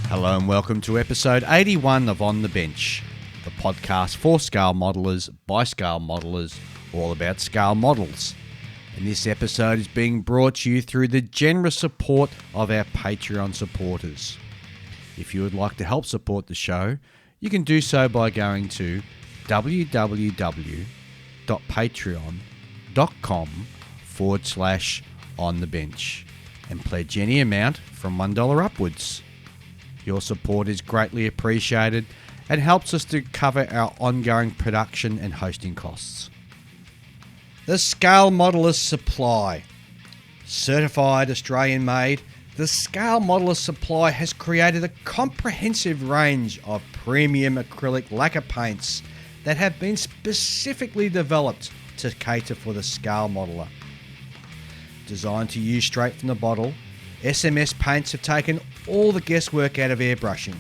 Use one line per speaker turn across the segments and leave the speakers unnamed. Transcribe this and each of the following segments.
Hello and welcome to episode 81 of On the Bench, the podcast for scale modelers by scale modelers, all about scale models. And this episode is being brought to you through the generous support of our Patreon supporters. If you would like to help support the show, you can do so by going to www.patreon.com/onthebench and pledge any amount from $1 upwards. Your support is greatly appreciated and helps us to cover our ongoing production and hosting costs. The Scale Modeler Supply. Certified Australian made, the Scale Modeler Supply has created a comprehensive range of premium acrylic lacquer paints that have been specifically developed to cater for the scale modeler. Designed to use straight from the bottle, SMS paints have taken all the guesswork out of airbrushing.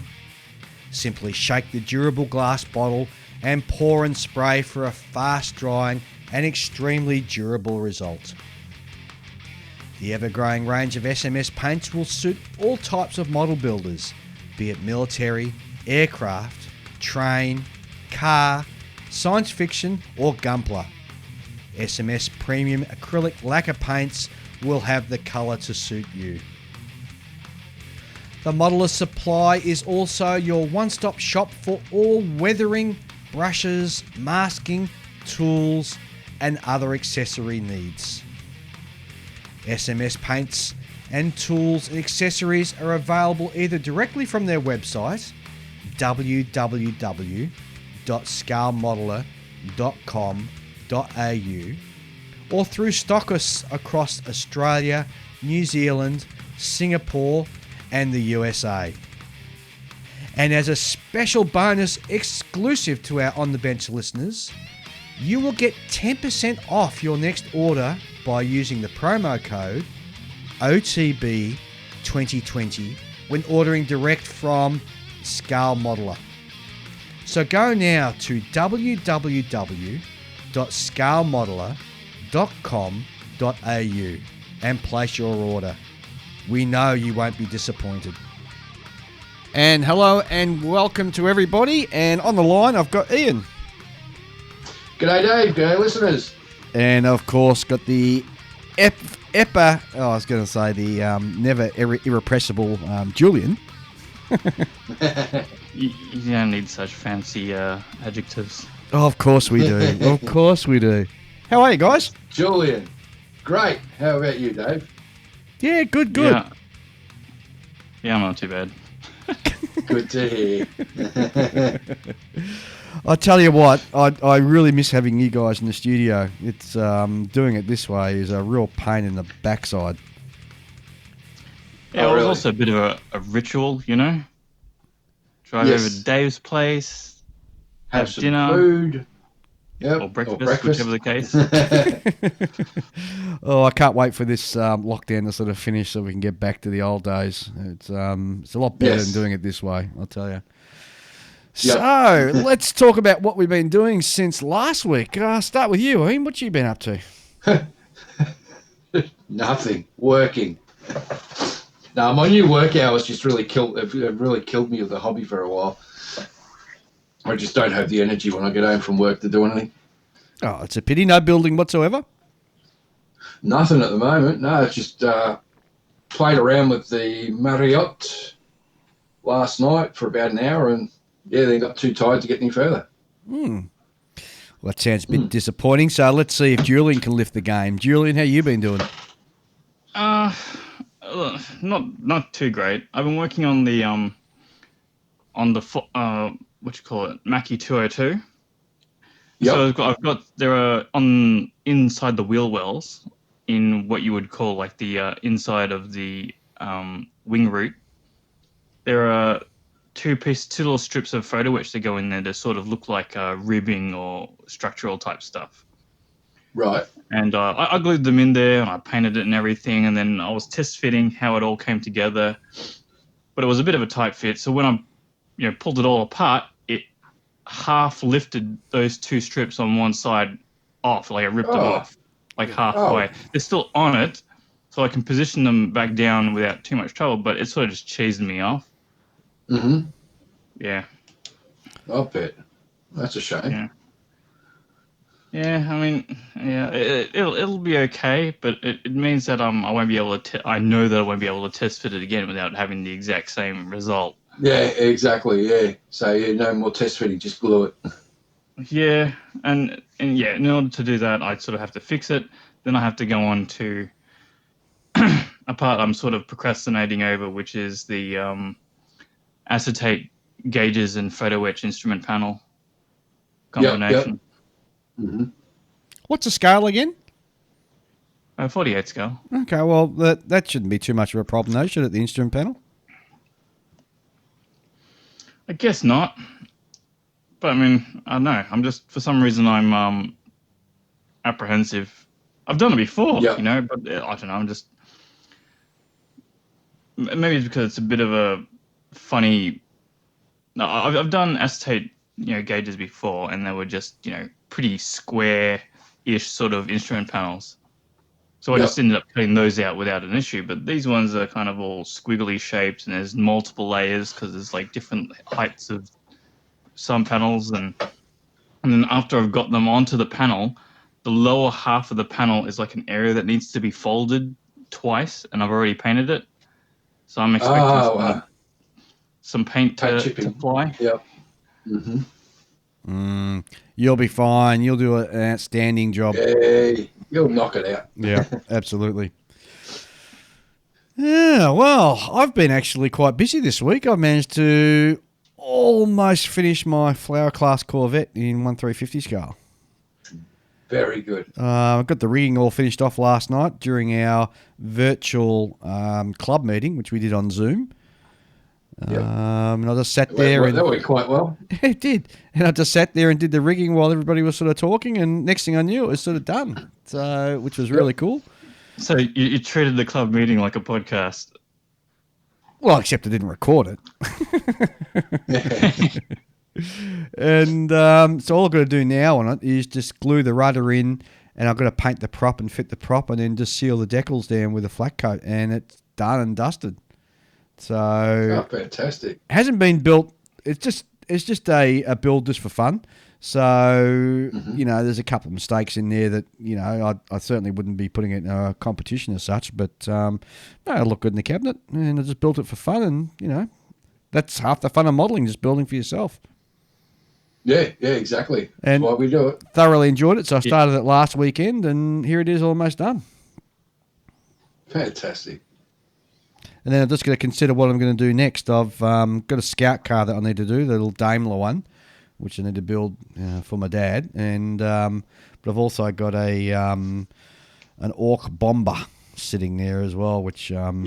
Simply shake the durable glass bottle and pour and spray for a fast drying and extremely durable result. The ever-growing range of SMS paints will suit all types of model builders, be it military, aircraft, train, car, science fiction or Gunpla. SMS premium acrylic lacquer paints will have the colour to suit you. The Modeler Supply is also your one-stop shop for all weathering, brushes, masking, tools and other accessory needs. SMS paints and tools and accessories are available either directly from their website www.scalemodeler.com.au or through stockists across Australia, New Zealand, Singapore and the USA. And as a special bonus exclusive to our On The Bench listeners, you will get 10% off your next order by using the promo code OTB2020 when ordering direct from Scale Modeler. So go now to www.scalemodeler.com.au and place your order. We know you won't be disappointed. And hello and welcome to everybody. And on the line, I've got Ian.
G'day Dave, g'day listeners.
And of course, got the never irrepressible Julian.
You don't need such fancy adjectives.
Oh, of course we do. Of course we do. How are you guys?
Julian, great. How about you, Dave?
Yeah, good.
Yeah, I'm not too bad.
Good to hear.
I tell you what, I really miss having you guys in the studio. It's doing it this way is a real pain in the backside.
Yeah, it was also a bit of a ritual, you know? Drive over to Dave's place,
have some
dinner,
food,
or breakfast, whichever the case.
Oh, I can't wait for this lockdown to sort of finish so we can get back to the old days. It's a lot better than doing it this way, I'll tell you. So, let's talk about what we've been doing since last week. I'll start with you, Ian. What you been up to?
Nothing. Working. No, my new work hours just really killed me with the hobby for a while. I just don't have the energy when I get home from work to do anything.
Oh, it's a pity. No building whatsoever?
Nothing at the moment. No, it's just played around with the Marriott last night for about an hour and then got too tired to get any further.
Well, that sounds a bit disappointing. So let's see if Julian can lift the game. Julian, how you been doing?
Not too great. I've been working on the Mackie 202.
Yep.
So I've got there are on inside the wheel wells in what you would call like the inside of the wing root. There are two little strips of photo etch that go in there to sort of look like ribbing or structural type stuff.
Right.
And I glued them in there and I painted it and everything, and then I was test fitting how it all came together. But it was a bit of a tight fit, so when I pulled it all apart, it half lifted those two strips on one side off, like I ripped them off, like halfway. They're still on it, so I can position them back down without too much trouble, but it sort of just cheesed me off.
Mm-hmm.
Yeah.
I bet. That's a shame.
Yeah. Yeah, I mean, yeah, it'll be okay, but it means that I won't be able to. I know that I won't be able to test fit it again without having the exact same result.
Yeah, exactly. Yeah. So yeah, no more test fitting. Just glue it.
Yeah, and yeah, in order to do that, I sort of have to fix it. Then I have to go on to a part I'm sort of procrastinating over, which is the acetate gauges and photo etch instrument panel
Yep. Yep.
combination.
Mm-hmm.
What's the scale again?
48 scale.
Okay, well, that shouldn't be too much of a problem, though, should it, the instrument panel?
I guess not. But I mean, I don't know. I'm just, for some reason, I'm apprehensive. I've done it before,
Yep.
you know, but I don't know. I'm just, maybe it's because it's a bit of a funny. No, I've done acetate, gauges before, and they were just, pretty square-ish sort of instrument panels. So I
Yep.
just ended up cutting those out without an issue. But these ones are kind of all squiggly shaped, and there's multiple layers because there's like different heights of some panels, and then after I've got them onto the panel, the lower half of the panel is like an area that needs to be folded twice, and I've already painted it. So I'm expecting some paint to fly.
Yep. Mm-hmm.
You'll be fine. You'll do an outstanding job.
Hey, you'll knock it out.
Yeah, absolutely. Yeah, well, I've been actually quite busy this week. I've managed to almost finish my Flower Class Corvette in 1350 scale.
Very good.
I got the rigging all finished off last night during our virtual club meeting, which we did on Zoom.
Yep.
And I just sat there.
That went quite well.
It did. And I just sat there and did the rigging while everybody was sort of talking, and next thing I knew, it was sort of done, so which was really cool.
So you treated the club meeting like a podcast.
Well, except I didn't record it. And so all I've got to do now on it is just glue the rudder in, and I've got to paint the prop and fit the prop, and then just seal the decals down with a flat coat, and it's done and dusted. So
fantastic.
Hasn't been built. It's just a build just for fun. So there's a couple of mistakes in there that I certainly wouldn't be putting it in a competition as such. But no, it'll look good in the cabinet, and I just built it for fun, and that's half the fun of modelling, just building for yourself.
Yeah, exactly.
And
that's why we do it.
Thoroughly enjoyed it. So I started it last weekend, and here it is, almost done.
Fantastic.
And then I'm just going to consider what I'm going to do next. I've got a scout car that I need to do, the little Daimler one, which I need to build for my dad. And but I've also got an Orc bomber sitting there as well, which I've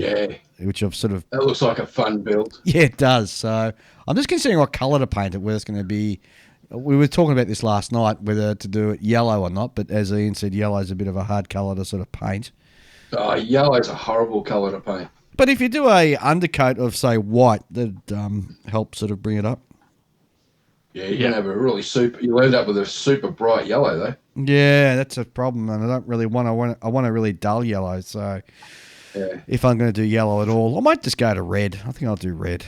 sort of.
That looks like a fun build.
Yeah, it does. So I'm just considering what colour to paint it. Whether it's going to be. We were talking about this last night, whether to do it yellow or not. But as Ian said, yellow is a bit of a hard colour to sort of paint.
Oh, yellow's a horrible colour to paint.
But if you do a undercoat of, say, white, that'd help sort of bring it up.
Yeah, you're going to have a really you'll end up with a super bright yellow, though.
Yeah, that's a problem, and I don't really I want a really dull yellow, so if I'm going to do yellow at all, I might just go to red. I think I'll do red.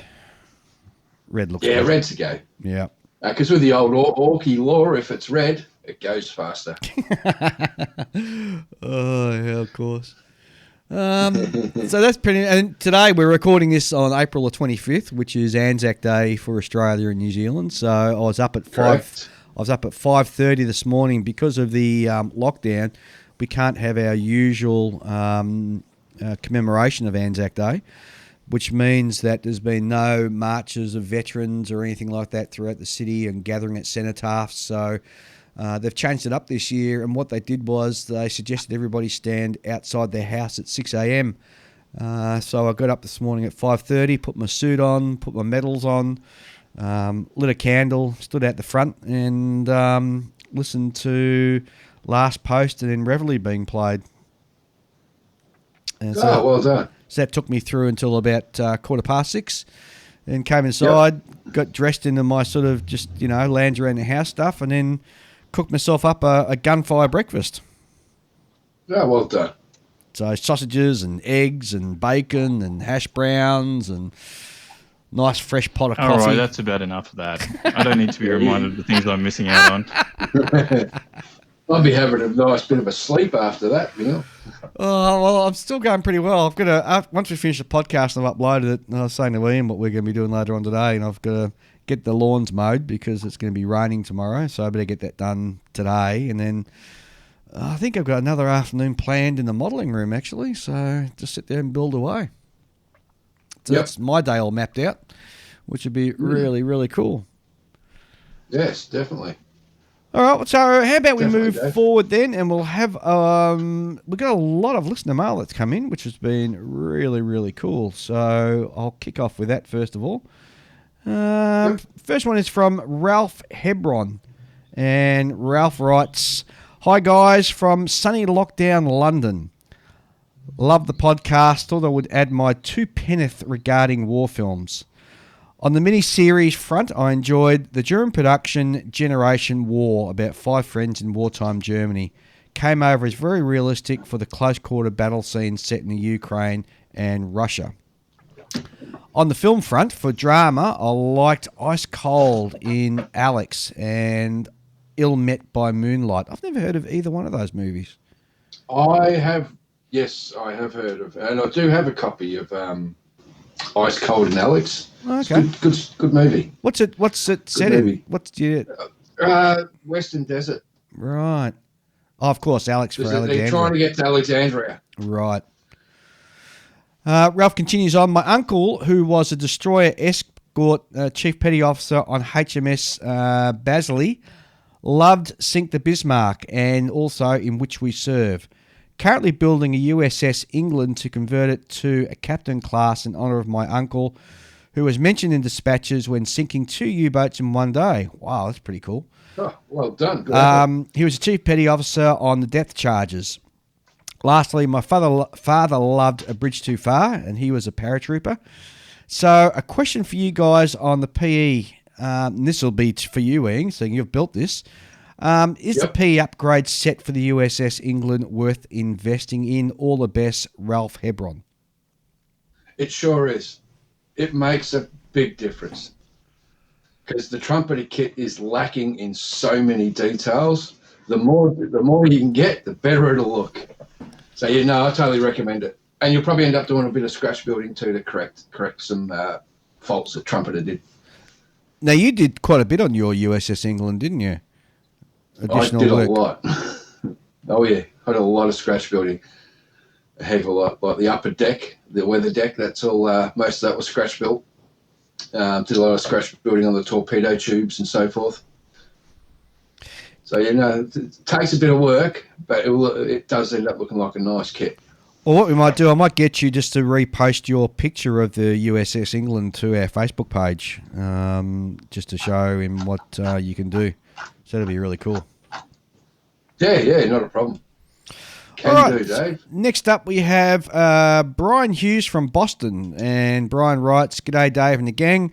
Red looks good.
Red's a go.
Yeah.
Because with the old Orky law, if it's red, it goes faster.
Oh, yeah, of course. So that's pretty. And today we're recording this on April the 25th, which is Anzac Day for Australia and New Zealand. So I was up at 5:30 this morning because of the lockdown. We can't have our usual commemoration of Anzac Day, which means that there's been no marches of veterans or anything like that throughout the city and gathering at cenotaphs. So they've changed it up this year, and what they did was they suggested everybody stand outside their house at 6 a.m. So I got up this morning at 5:30, put my suit on, put my medals on, lit a candle, stood out the front, and listened to Last Post and then Reveille being played. And so,
well done.
So that took me through until about 6:15, and came inside, got dressed into my sort of just, lounge around the house stuff, and then cooked myself up a gunfire breakfast.
Yeah, well done.
So sausages and eggs and bacon and hash browns and Nice fresh pot of
All
coffee.
right, that's about enough of that. I don't need to be reminded of the things I'm missing out on.
I'll be having a nice bit of a sleep after that, you know.
Oh, well, I'm still going pretty well. I've got to, once we finish the podcast and I've uploaded it, and I was saying to Ian what we're going to be doing later on today, and I've got to get the lawns mowed because it's going to be raining tomorrow, so I better get that done today. And then I think I've got another afternoon planned in the modelling room, actually, so just sit there and build away. So that's my day all mapped out, which would be really, really cool.
Yes, definitely.
All right, so how about we
Definitely,
move
Dave.
forward then, and we'll have we've got a lot of listener mail that's come in, which has been really, really cool. So I'll kick off with that first of all. First one is from Ralph Hebron, and Ralph writes, "Hi guys from sunny lockdown London. Love the podcast. Thought I would add my 2 penneth regarding war films. On the mini-series front, I enjoyed the German production Generation War, about 5 friends in wartime Germany. Came over as very realistic for the close-quarter battle scenes set in the Ukraine and Russia. On the film front, for drama, I liked Ice Cold in Alex and Ill Met by Moonlight. I've never heard of either one of those movies.
I have heard of, and I do have a copy of Ice Cold and Alex.
Okay.
It's good movie.
What's it set in?
movie.
What's it?
Western Desert.
Right. Oh, of course, Alex for
They're
Alexandria.
trying to get to Alexandria.
Right. Ralph continues on. My uncle, who was a destroyer escort chief petty officer on HMS Basile, loved Sink the Bismarck and also In Which We Serve. Currently building a USS England to convert it to a captain class in honour of my uncle, who was mentioned in dispatches when sinking 2 U-boats in one day. Wow, that's pretty cool.
Oh, well done. Good effort.
He was a chief petty officer on the depth charges. Lastly, my father loved A Bridge Too Far, and he was a paratrooper. So a question for you guys on the PE. And this will be for you, Ian, so you've built this. Is the PE upgrade set for the USS England worth investing in? All the best, Ralph Hebron.
It sure is. It makes a big difference because the trumpeter kit is lacking in so many details. The more you can get, the better it'll look. So I totally recommend it. And you'll probably end up doing a bit of scratch building too to correct some faults that trumpeter did.
Now you did quite a bit on your USS England, didn't you?
I did a lot. Oh yeah, I did a lot of scratch building. A heck of a lot. Like the upper deck, the weather deck, that's all. Most of that was scratch built. Did a lot of scratch building on the torpedo tubes and so forth. So it takes a bit of work, but it does end up looking like a nice kit.
Well, what we might do, I might get you just to repost your picture of the USS England to our Facebook page, just to show him what you can do. So that'll be really cool.
Yeah, not a problem. Can do, Dave.
Next up, we have Brian Hughes from Boston. And Brian writes, "G'day, Dave and the gang.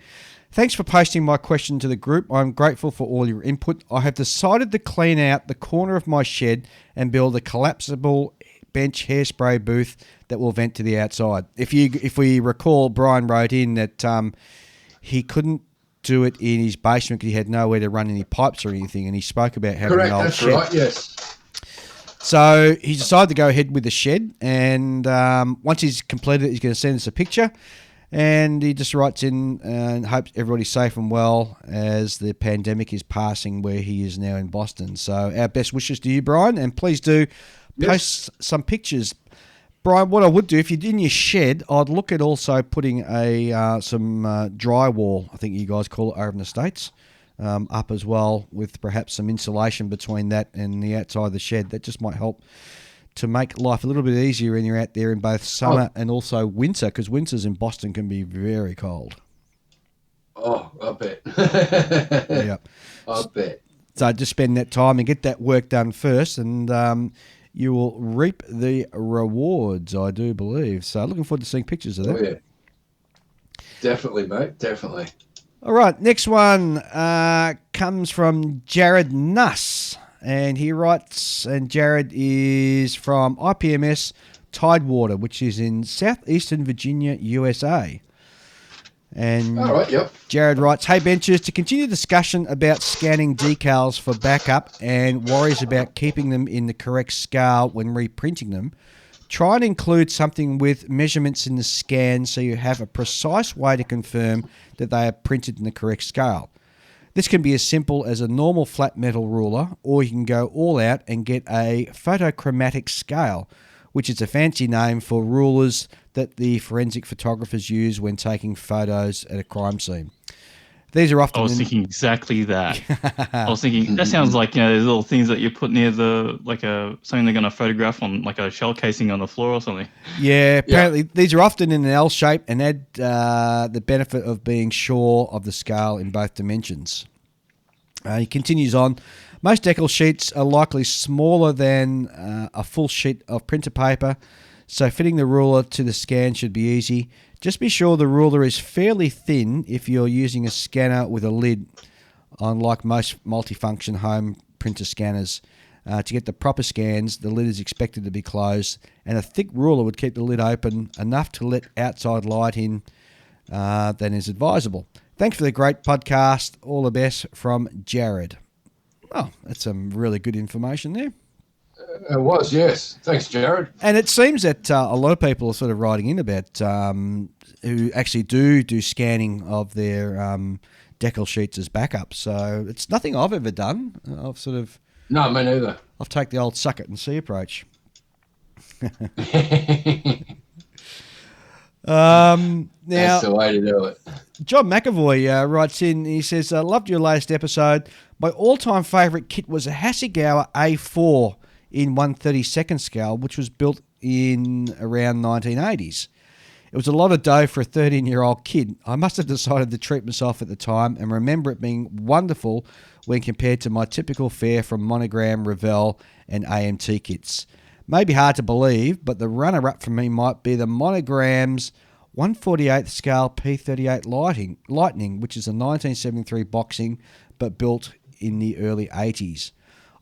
Thanks for posting my question to the group. I'm grateful for all your input. I have decided to clean out the corner of my shed and build a collapsible bench hairspray booth that will vent to the outside." If we recall, Brian wrote in that he couldn't do it in his basement because he had nowhere to run any pipes or anything, and he spoke about having an old
that's
shed.
right, yes.
So he decided to go ahead with the shed, and once he's completed it, he's going to send us a picture. And he just writes in and hopes everybody's safe and well as the pandemic is passing where he is now in Boston. So our best wishes to you, Brian, and please do post some pictures. Brian, what I would do, if you're in your shed, I'd look at also putting some drywall, I think you guys call it over in the States, up as well, with perhaps some insulation between that and the outside of the shed. That just might help to make life a little bit easier when you're out there in both summer and also winter, because winters in Boston can be very cold.
Oh, I bet.
Yeah.
I bet.
So just spend that time and get that work done first, and you will reap the rewards, I do believe. So looking forward to seeing pictures of that.
Oh, yeah. Definitely, mate. Definitely.
All right, next one comes from Jared Nuss. And he writes, and Jared is from IPMS Tidewater, which is in southeastern Virginia, USA. And
all right, yep.
Jared writes, hey, benchers, to continue discussion about scanning decals for backup and worries about keeping them in the correct scale when reprinting them, try and include something with measurements in the scan so you have a precise way to confirm that they are printed in the correct scale. This can be as simple as a normal flat metal ruler, or you can go all out and get a photochromatic scale, which is a fancy name for rulers that the forensic photographers use when taking photos at a crime scene. These are often...
I was thinking exactly that. I was thinking, that sounds like, those little things that you put near something they're going to photograph on, like a shell casing on the floor or something.
Yeah, apparently these are often in an L shape and add the benefit of being sure of the scale in both dimensions. He continues on. Most decal sheets are likely smaller than a full sheet of printer paper, so fitting the ruler to the scan should be easy. Just be sure the ruler is fairly thin if you're using a scanner with a lid, unlike most multifunction home printer scanners. To get the proper scans, the lid is expected to be closed, and a thick ruler would keep the lid open enough to let outside light in than is advisable. Thanks for the great podcast. All the best from Jared. Oh, that's some really good information there.
It was, yes. Thanks, Jared.
And it seems that a lot of people are sort of writing in about who actually do scanning of their decal sheets as backup. So it's nothing I've ever done. I've sort of...
No, me neither.
I've taken the old suck it and see approach.
That's the way to do it.
John McAvoy writes in, he says, loved your latest episode. My all-time favourite kit was a Hasegawa A4 in 1/32nd scale, which was built in around 1980s. It was a lot of dough for a 13-year-old kid. I must have decided to treat myself at the time and remember it being wonderful when compared to my typical fare from Monogram, Revell and AMT kits. Maybe hard to believe, but the runner-up for me might be the Monogram's 1/48th scale P38 Lightning, which is a 1973 boxing, but built in the early 80s.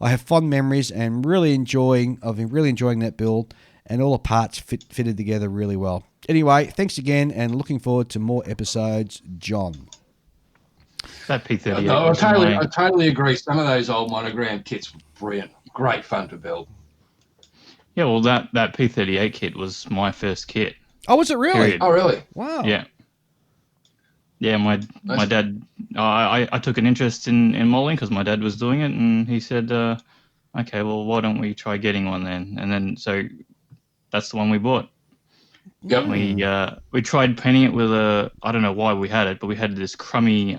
I have fond memories and really enjoying that build, and all the parts fitted together really well. Anyway, thanks again, and looking forward to more episodes, John.
That P38.
No, I totally agree. Some of those old Monogram kits were brilliant. Great fun to build.
Yeah, well, that P38 kit was my first kit.
Oh, was it really?
Period.
Oh, really?
Wow.
Yeah. Yeah, my dad, I took an interest in molding because my dad was doing it, and he said, okay, well, why don't we try getting one then? And then, so that's the one we bought.
Yep.
We tried painting it with I don't know why we had it, but we had this crummy,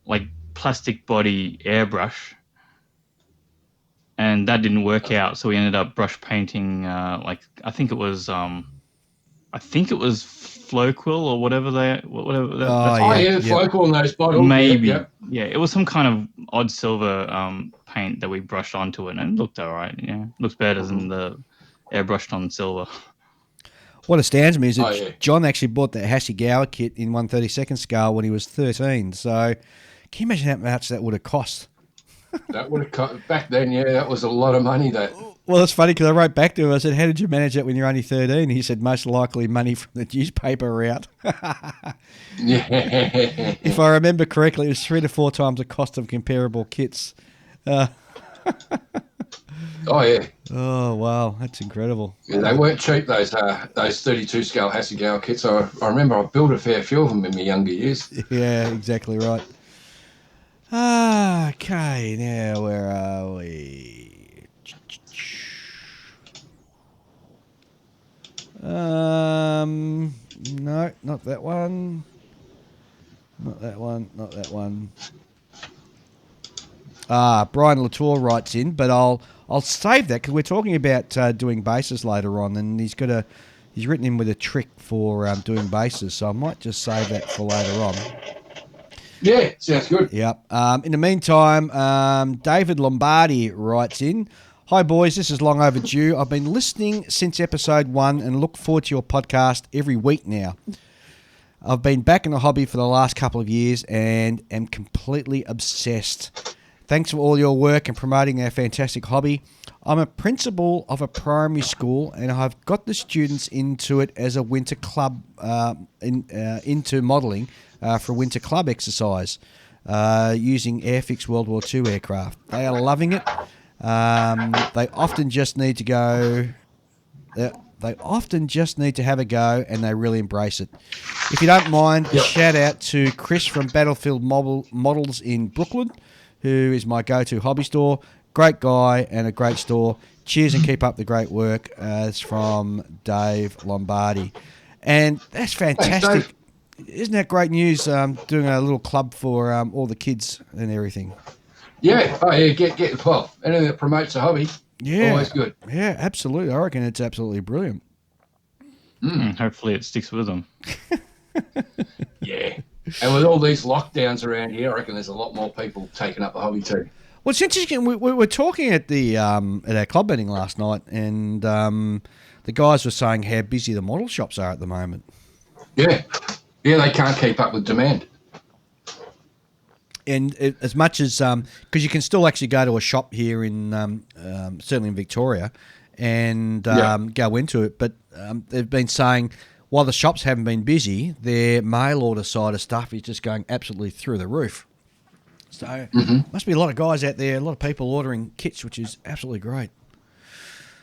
like plastic body airbrush, and that didn't work out. So we ended up brush painting, I think it was Flowquill or whatever they.
Flowquill in those bottles.
Maybe,
Yep.
Yeah, it was some kind of odd silver paint that we brushed onto it, and it looked all right. Yeah, looks better than the airbrushed on silver.
What astounds me is that John actually bought that Hasegawa kit in 1/32nd scale when he was 13. So can you imagine how much that would have cost?
That would have cost, back then, that was a lot of money. That.
Well, it's funny because I wrote back to him. I said, how did you manage that when you're only 13? He said, most likely money from the newspaper route.
Yeah.
If I remember correctly, it was 3 to 4 times the cost of comparable kits.
Oh, yeah.
Oh, wow. That's incredible.
Yeah, they weren't cheap, those 32 scale Hasegawa kits. I remember I built a fair few of them in my younger years.
Yeah, exactly right. Okay, now where are we? No, not that one. Not that one. Brian Latour writes in, but I'll save that because we're talking about doing bases later on, and he's written in with a trick for doing bases, so I might just save that for later on.
Yeah, sounds good.
Yep. In the meantime, David Lombardi writes in, hi boys, this is long overdue. I've been listening since episode 1 and look forward to your podcast every week now. I've been back in the hobby for the last couple of years and am completely obsessed. Thanks for all your work and promoting our fantastic hobby. I'm a principal of a primary school, and I've got the students into it as a winter club, into modelling for a winter club exercise using Airfix World War II aircraft. They are loving it. They often just need to go. They often just need to have a go, and they really embrace it. If you don't mind, shout out to Chris from Battlefield Models in Brooklyn, who is my go-to hobby store. Great guy and a great store. Cheers and keep up the great work. It's from Dave Lombardi. And that's fantastic.
Thanks,
Isn't that great news, doing a little club for all the kids and everything?
Yeah. Oh, yeah. Get well, anything that promotes a hobby.
Yeah.
Always good.
Yeah, absolutely. I reckon it's absolutely brilliant.
Hopefully it sticks with them.
Yeah. And with all these lockdowns around here, I reckon there's a lot more people taking up the hobby too.
Well, it's interesting. We were talking at the at our club meeting last night, and the guys were saying how busy the model shops are at the moment.
Yeah. Yeah, they can't keep up with demand.
And as much as because you can still actually go to a shop here in certainly in Victoria and go into it, but they've been saying while the shops haven't been busy, their mail order side of stuff is just going absolutely through the roof. So must be a lot of guys out there, a lot of people ordering kits, which is absolutely great.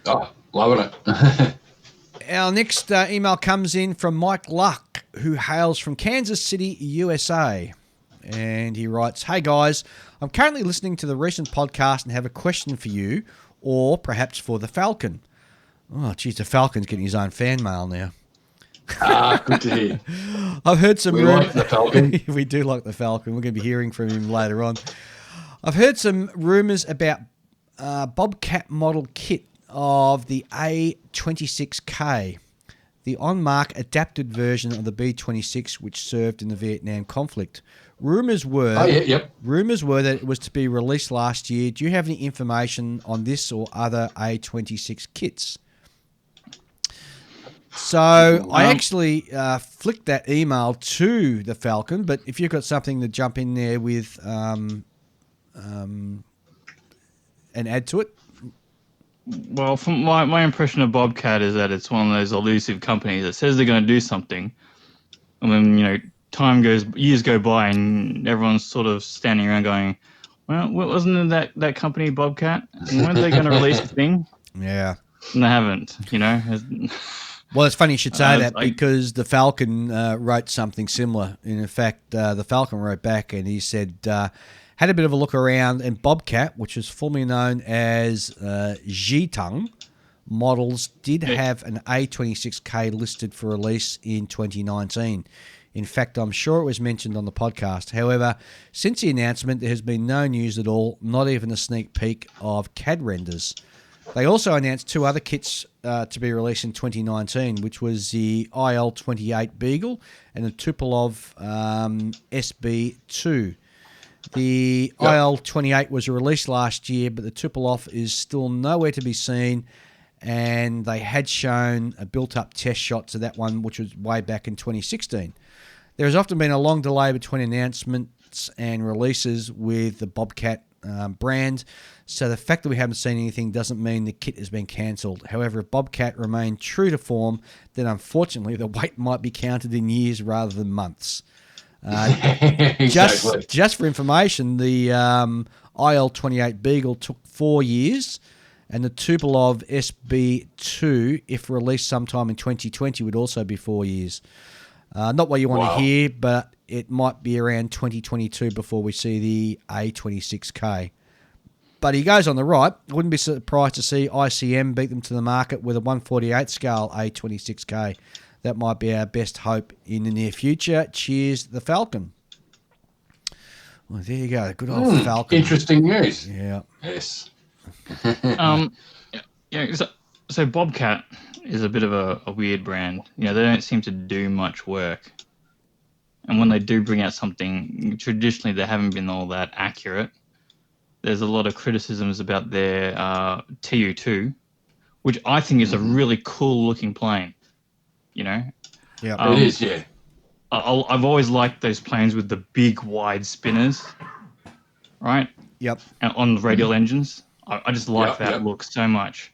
Oh, loving it.
Our next email comes in from Mike Luck, who hails from Kansas City, USA. And he writes, "Hey guys, I'm currently listening to the recent podcast and have a question for you, or perhaps for the Falcon." Oh, geez, the Falcon's getting his own fan mail now.
Good to hear.
I've heard some
We like the Falcon.
We do like the Falcon. We're going to be hearing from him later on. I've heard some rumours about Bobcat model kit of the A26K, the on-mark adapted version of the B-26 which served in the Vietnam conflict. Rumours were that it was to be released last year. Do you have any information on this or other A26 kits? So I actually flicked that email to the Falcon, but if you've got something to jump in there with and add to it.
Well, from my impression of Bobcat is that it's one of those elusive companies that says they're going to do something, and then years go by, and everyone's sort of standing around going, "Well, wasn't it that company Bobcat? And when are they going to release the thing?"
Yeah,
and they haven't.
Well, it's funny you should say that because the Falcon wrote something similar. In fact, the Falcon wrote back and he said, had a bit of a look around, and Bobcat, which was formerly known as Zhitung models, did have an A26K listed for release in 2019. In fact, I'm sure it was mentioned on the podcast. However, since the announcement, there has been no news at all, not even a sneak peek of CAD renders. They also announced two other kits to be released in 2019, which was the IL-28 Beagle and the Tupolev SB2. The IL-28 was released last year, but the Tupolev is still nowhere to be seen, and they had shown a built-up test shots of that one, which was way back in 2016. There has often been a long delay between announcements and releases with the Bobcat brand, so the fact that we haven't seen anything doesn't mean the kit has been cancelled. However, if Bobcat remained true to form, then unfortunately the wait might be counted in years rather than months.
Exactly.
Just for information, the IL-28 Beagle took 4 years, and the Tupolev SB2, if released sometime in 2020, would also be 4 years. Not what you want to hear, but it might be around 2022 before we see the A26K. But he goes on the right. I wouldn't be surprised to see ICM beat them to the market with a 148 scale A26K. That might be our best hope in the near future. Cheers, the Falcon. Well, there you go. Good old Falcon.
Interesting news.
Yeah.
Yes.
So Bobcat is a bit of a weird brand. They don't seem to do much work. And when they do bring out something, traditionally they haven't been all that accurate. There's a lot of criticisms about their TU2, which I think is a really cool looking plane.
Yeah,
it is. Yeah,
I've always liked those planes with the big wide spinners, right?
Yep.
On the radial engines. I just like that look so much.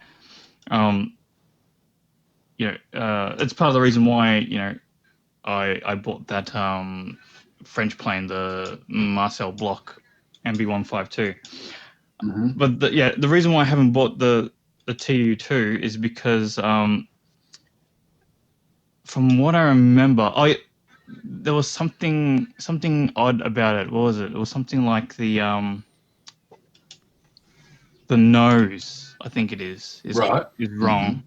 It's part of the reason why, I bought that French plane, the Marcel Bloch MB152.
Mm-hmm.
But the reason why I haven't bought the TU2 is because from what I remember, there was something odd about it. What was it? It was something like the nose, I think it is wrong.
Mm-hmm.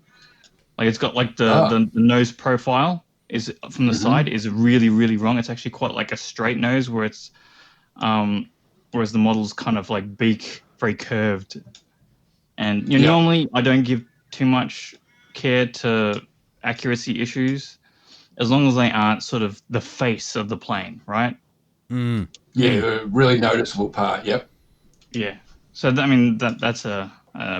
Like it's got like the nose profile is from the side is really, really wrong. It's actually quite like a straight nose where it's whereas the model's kind of like beak, very curved. And normally I don't give too much care to accuracy issues as long as they aren't sort of the face of the plane, right?
Mm.
Yeah, a really noticeable part. Yep.
Yeah. So that's a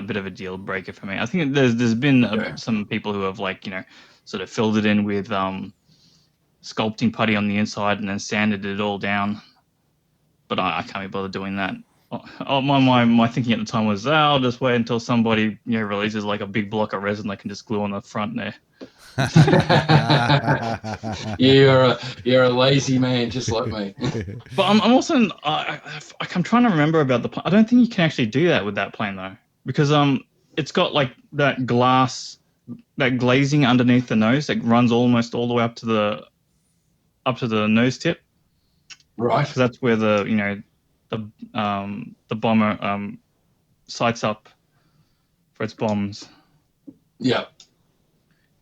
bit of a deal breaker for me. I think there's been some people who have sort of filled it in with sculpting putty on the inside and then sanded it all down, but I can't be bothered doing that. My thinking at the time was, I'll just wait until somebody releases like a big block of resin they can just glue on the front there.
You're a lazy man, just like me.
But I'm also I'm trying to remember about the plane. I don't think you can actually do that with that plane though, because it's got like that glazing underneath the nose that runs almost all the way up to the nose tip.
Right.
Because that's where the bomber sights up for its bombs.
Yeah.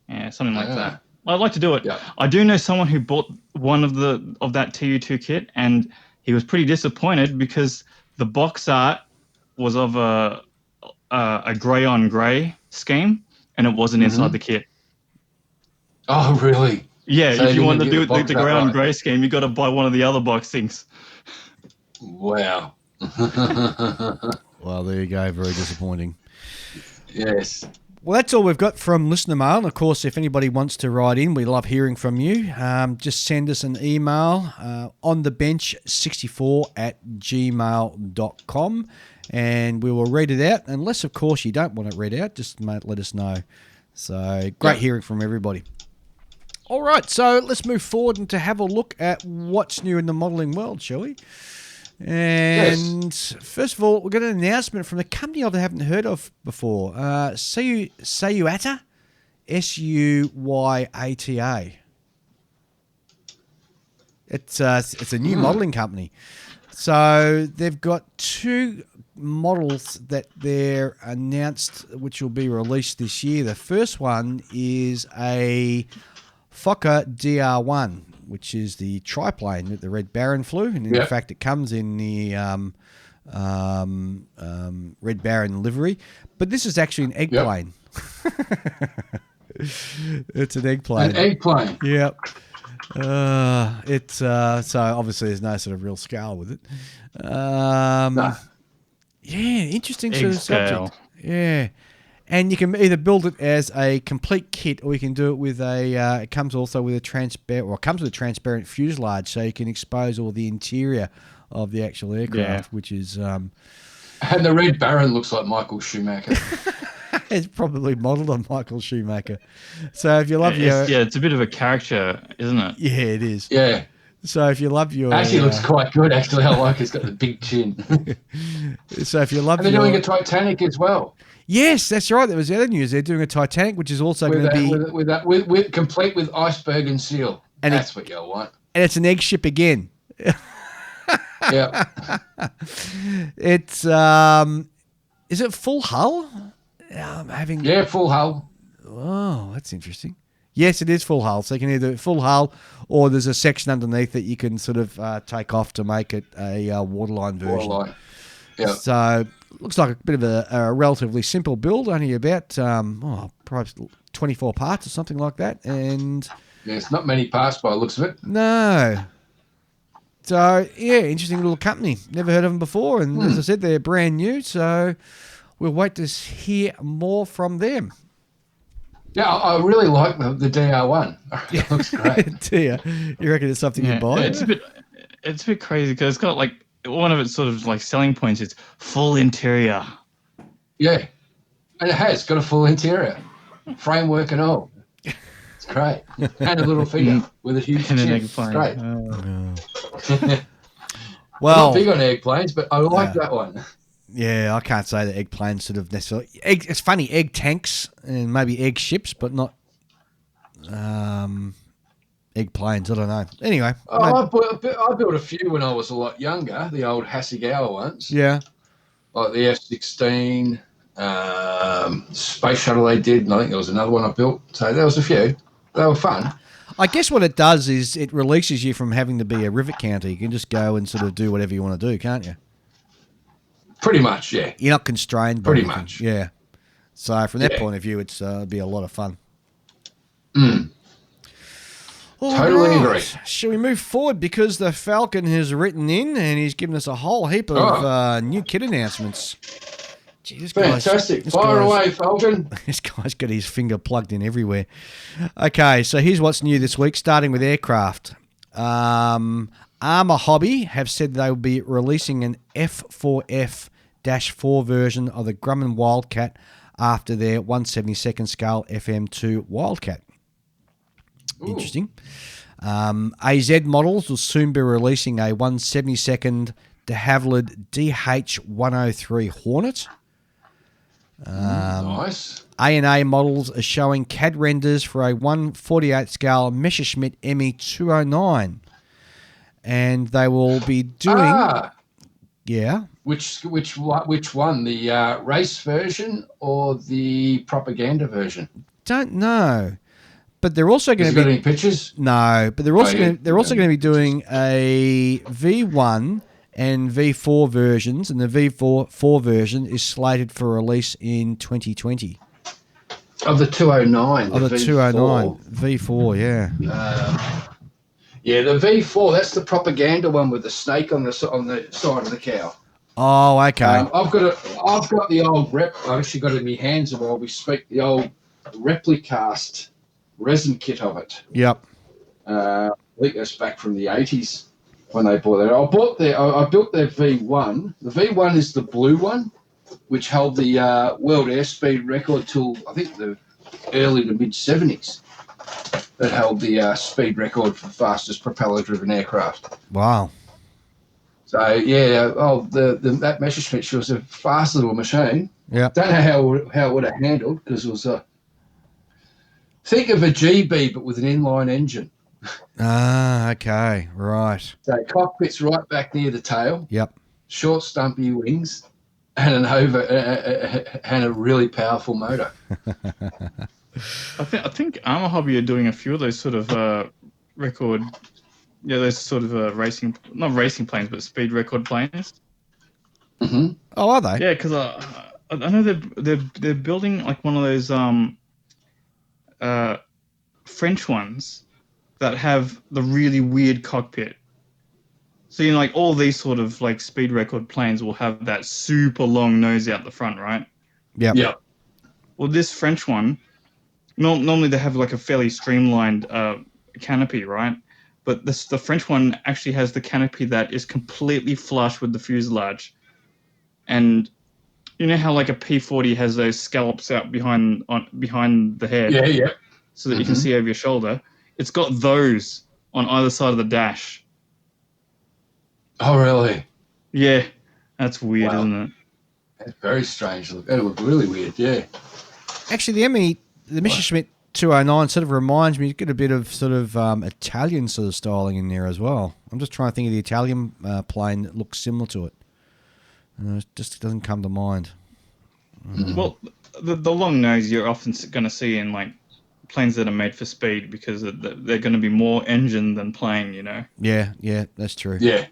Yeah, something like that. I'd like to do it.
Yeah.
I do know someone who bought one of that TU2 kit, and he was pretty disappointed because the box art was of a grey on grey scheme, and it wasn't inside the kit.
Oh, really?
Yeah, so if you want to do the grey on grey scheme, you got to buy one of the other box things.
Wow.
Well, there you go. Very disappointing.
Yes.
Well, that's all we've got from listener mail. And of course, if anybody wants to write in, we love hearing from you. Just send us an email onthebench64@gmail.com and we will read it out. Unless, of course, you don't want it read out, just let us know. So great hearing from everybody. All right, so let's move forward and to have a look at what's new in the modelling world, shall we? And first of all, we've got an announcement from the company I haven't heard of before. Suyata, Suyata. It's a new modelling company. So they've got two models that they're announced, which will be released this year. The first one is a Fokker DR1, which is the triplane that the Red Baron flew, and in fact, it comes in the Red Baron livery. But this is actually an egg plane. It's an egg plane.
An egg plane.
Yep. It's so obviously there's no sort of real scale with it.
No.
Yeah, interesting
Egg
sort of
scale.
subject. Yeah. And you can either build it as a complete kit, or you can do it with it comes also with a transparent fuselage, so you can expose all the interior of the actual aircraft, which is.
And the Red Baron looks like Michael Schumacher.
It's probably modelled on Michael Schumacher. So if you love
it's a bit of a caricature, isn't it?
Yeah, it is.
Yeah.
So if you love your...
Actually looks quite good, actually. I like it. It's got the big chin.
So if you love
and they're doing a Titanic as well.
Yes, that's right. That was the other news. They're doing a Titanic, which is also going to be...
With complete with iceberg and seal. And that's what you'll want.
And it's an egg ship again.
Yeah.
It's... is it full hull?
Full hull.
Oh, that's interesting. Yes, it is full hull. So you can either full hull, or there's a section underneath that you can sort of take off to make it a waterline version.
Waterline. Yeah.
So looks like a bit of a relatively simple build, only about perhaps 24 parts or something like that. And
it's not many parts by the looks of it.
No. So yeah, interesting little company. Never heard of them before, and as I said, they're brand new. So we'll wait to hear more from them.
Yeah, I really like the DR1. It looks great.
Do you reckon it's something you buy?
It's a bit crazy because it's got like one of its sort of like selling points is full interior.
Yeah, and it has got a full interior, framework and all. It's great, and a little figure with a huge
And an
chin. It's great.
Well,
I'm not big on airplanes, but I like that one.
Yeah, I can't say that egg planes sort of necessarily. It's funny, egg tanks and maybe egg ships, but not egg planes. I don't know. Anyway.
I built a few when I was a lot younger, the old Hasegawa ones.
Yeah.
Like the F-16, space shuttle they did, and I think there was another one I built. So there was a few. They were fun.
I guess what it does is it releases you from having to be a rivet counter. You can just go and sort of do whatever you want to do, can't you?
Pretty much, yeah.
You're not constrained by anything.
Much.
Yeah. So from that point of view, it's be a lot of fun.
Totally agree.
Shall we move forward? Because the Falcon has written in and he's given us a whole heap of new kit announcements. Gee,
Fantastic. Fire away, Falcon.
This guy's got his finger plugged in everywhere. Okay, so here's what's new this week, starting with aircraft. Armour Hobby have said they will be releasing an F4F-4 version of the Grumman Wildcat after their 1/72nd scale FM2 Wildcat. Ooh. Interesting. AZ models will soon be releasing a 1/72nd de Havilland DH-103 Hornet.
Nice.
A&A models are showing CAD renders for a 1/48 scale Messerschmitt ME-209. And they will be doing... Yeah.
Which one? The race version or the propaganda version?
Don't know. But they're also going to be...
any pictures?
No, but they're also going to be doing a V1 and V4 versions, and the V4 version is slated for release in 2020.
Of the 209.
Of the V4. 209 V4, yeah.
Yeah, the V4. That's the propaganda one with the snake on the side of the cow.
Oh, okay.
I've got the old rep. I've actually got it in my hands while we speak. The old Replicast resin kit of it.
Yep.
I think that's back from the 80s when they bought that. I built their V1. The V1 is the blue one, which held the world airspeed record till I think the early to mid 70s. That held the speed record for fastest propeller-driven aircraft.
Wow.
So yeah, that Messerschmitt was a fast little machine.
Yeah.
Don't know how it would have handled because it was think of a GB but with an inline engine.
Ah, okay, right.
So cockpit's right back near the tail.
Yep.
Short, stumpy wings, and and a really powerful motor.
I think Armour Hobby are doing a few of those sort of record, those sort of not racing planes, but speed record planes.
Mm-hmm.
Oh, are they?
Yeah, because I know they're building like one of those French ones that have the really weird cockpit. So like all these sort of like speed record planes will have that super long nose out the front, right?
Yeah.
Yeah.
Well, this French one, normally they have like a fairly streamlined canopy, right? But the French one actually has the canopy that is completely flush with the fuselage. And you know how like a P-40 has those scallops out behind the head?
Yeah.
So that you can see over your shoulder. It's got those on either side of the dash.
Oh, really?
Yeah. That's weird, isn't it?
That's very strange. It looked really weird, yeah.
Actually, the Messerschmitt 209 sort of reminds me, it's got a bit of sort of Italian sort of styling in there as well. I'm just trying to think of the Italian plane that looks similar to it. It just doesn't come to mind.
Well, the long nose you're often going to see in like planes that are made for speed because they're going to be more engine than plane, you know?
Yeah, that's true.
Yeah.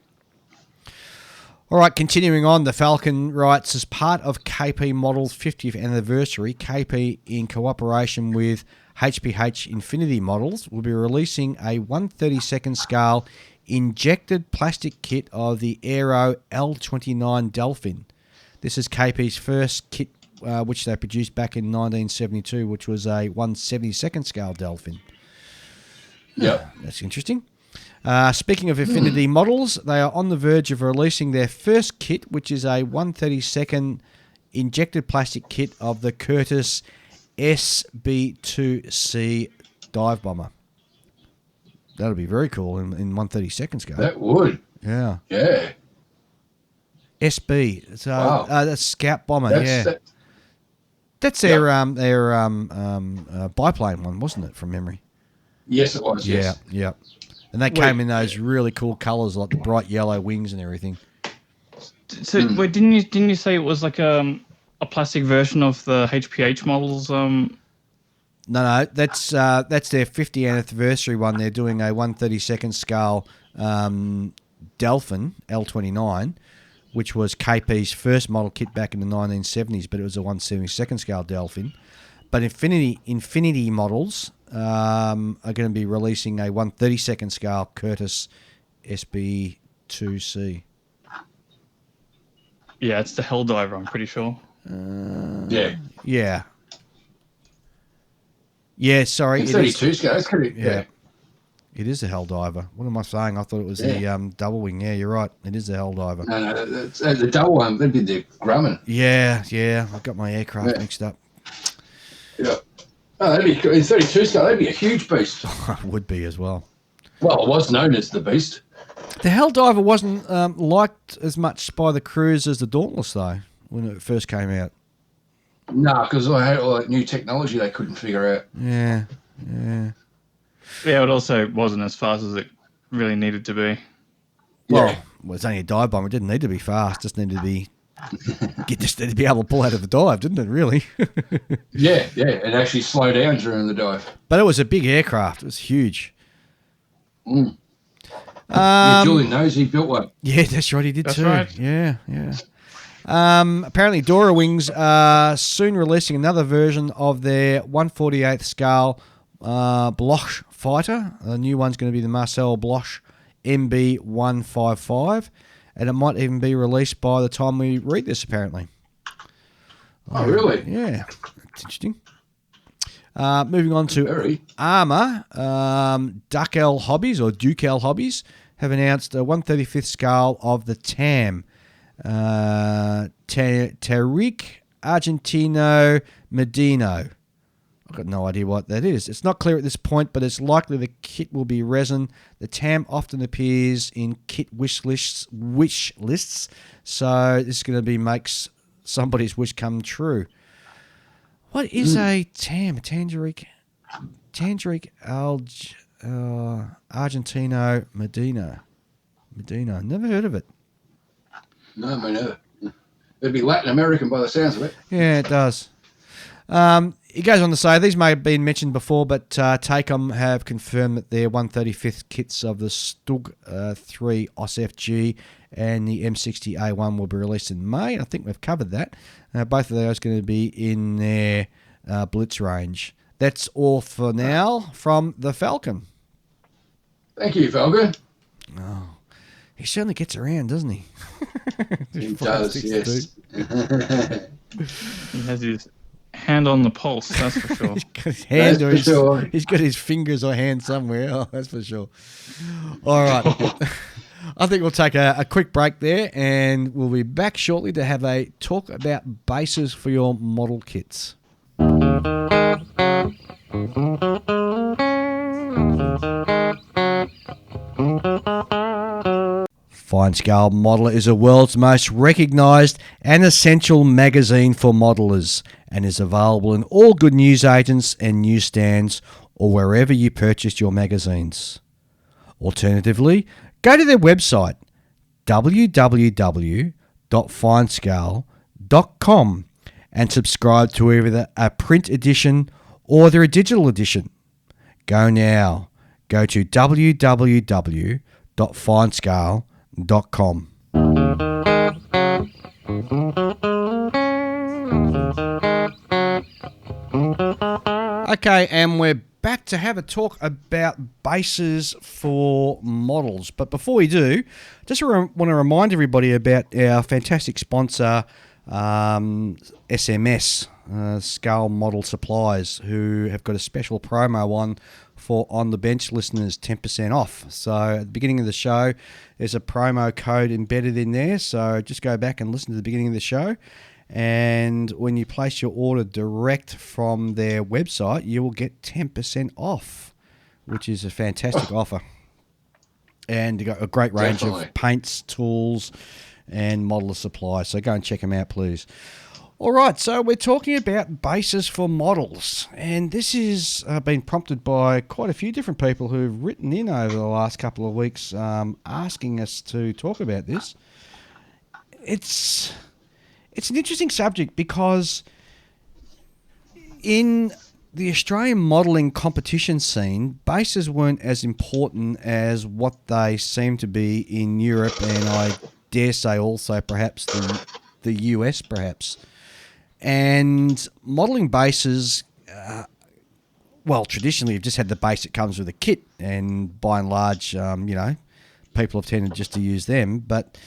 All right, continuing on, the Falcon writes, as part of KP Model's 50th anniversary, KP, in cooperation with HPH Infinity Models, will be releasing a 1/32nd scale injected plastic kit of the Aero L29 Delphin. This is KP's first kit, which they produced back in 1972, which was a 1/72nd scale Delphin.
Yeah.
That's interesting. Speaking of Affinity models, they are on the verge of releasing their first kit, which is a 1/32 injected plastic kit of the Curtiss SB2C dive bomber. That would be very cool in 1/32 scale.
That would.
Yeah.
Yeah.
SB. So
Wow.
that's Scout bomber. That's their biplane one, wasn't it? From memory.
Yes, it was.
Yeah.
Yes.
Yeah. And they came in those really cool colours, like the bright yellow wings and everything.
So wait, didn't you say it was like a plastic version of the HPH models?
No, that's their 50th anniversary one. They're doing a 1/32 scale Delphin L29, which was KP's first model kit back in the 1970s, but it was a 1/72 scale Delphin. But Infinity models are going to be releasing a 1/32 scale Curtiss SB2C.
Yeah, it's the Helldiver, I'm pretty sure.
Yeah.
Yeah, sorry.
It's 32 scale. That's pretty.
Yeah. It is a Helldiver. What am I saying? I thought it was the double wing. Yeah, you're right. It is the Helldiver.
No, that's, the double one, that'd be the Grumman.
Yeah. I got my aircraft mixed up.
Yeah. Oh, that'd be in 32 scale. That'd be a huge beast.
It would be as well.
Well, it was known as the beast.
The Helldiver wasn't liked as much by the crews as the Dauntless, though, when it first came out.
No, because I had all that new technology they couldn't figure out.
Yeah.
Yeah, it also wasn't as fast as it really needed to be.
Well, it's only a dive bomber. It didn't need to be fast. Just needed to be just needed to be able to pull out of the dive, didn't it? Really?
Yeah, and actually slow down during the dive.
But it was a big aircraft. It was huge.
Julian knows he built one.
Yeah, that's right. He did
That's
too.
right.
Yeah. Apparently, Dora Wings are soon releasing another version of their 1/48 scale Bloch fighter. The new one's going to be the Marcel Bloch MB155, and it might even be released by the time we read this, apparently.
Oh, really?
Yeah. That's interesting. Moving on to Armour, Dukel Hobbies have announced a 1/35 scale of the TAM. Tariq Argentino Medino. I've got no idea what that is. It's not clear at this point, but it's likely the kit will be resin. The TAM often appears in kit wish lists, so this is going to be makes somebody's wish come true. What is a TAM? Tandric Argentino Medina. Never heard of it.
No, me neither. It'd be Latin American by the sounds of it.
Yeah, it does. It goes on to say, these may have been mentioned before, but Tacom have confirmed that their 1/35 kits of the Stug 3 OSFG and the M60A1 will be released in May. I think we've covered that. Both of those are going to be in their Blitz range. That's all for now from the Falcon.
Thank you, Falcon.
Oh, he certainly gets around, doesn't he?
He does, yes.
He has his hand on the pulse, that's for sure.
He's got his hand he's got his fingers or hand somewhere. Oh, that's for sure. All right. I think we'll take a quick break there, and we'll be back shortly to have a talk about bases for your model kits. Fine Scale Modeler is the world's most recognised and essential magazine for modelers, and is available in all good newsagents and newsstands, or wherever you purchase your magazines. Alternatively, go to their website www.finescale.com and subscribe to either a print edition or their digital edition. Go now. Go to www.finescale.com. Okay, and we're back to have a talk about bases for models. But before we do, just want to remind everybody about our fantastic sponsor, SMS, Scale Model Supplies, who have got a special promo on for On the Bench listeners 10% off. So at the beginning of the show, there's a promo code embedded in there. So just go back and listen to the beginning of the show. And when you place your order direct from their website, you will get 10% off, which is a fantastic offer. And you got a great range of paints, tools, and modeler supplies. So go and check them out, please. All right, so we're talking about bases for models, and this has been prompted by quite a few different people who've written in over the last couple of weeks asking us to talk about this. It's an interesting subject because in the Australian modelling competition scene, bases weren't as important as what they seem to be in Europe, and I dare say also perhaps the US perhaps. And modelling bases, traditionally you've just had the base that comes with a kit, and by and large, people have tended just to use them. But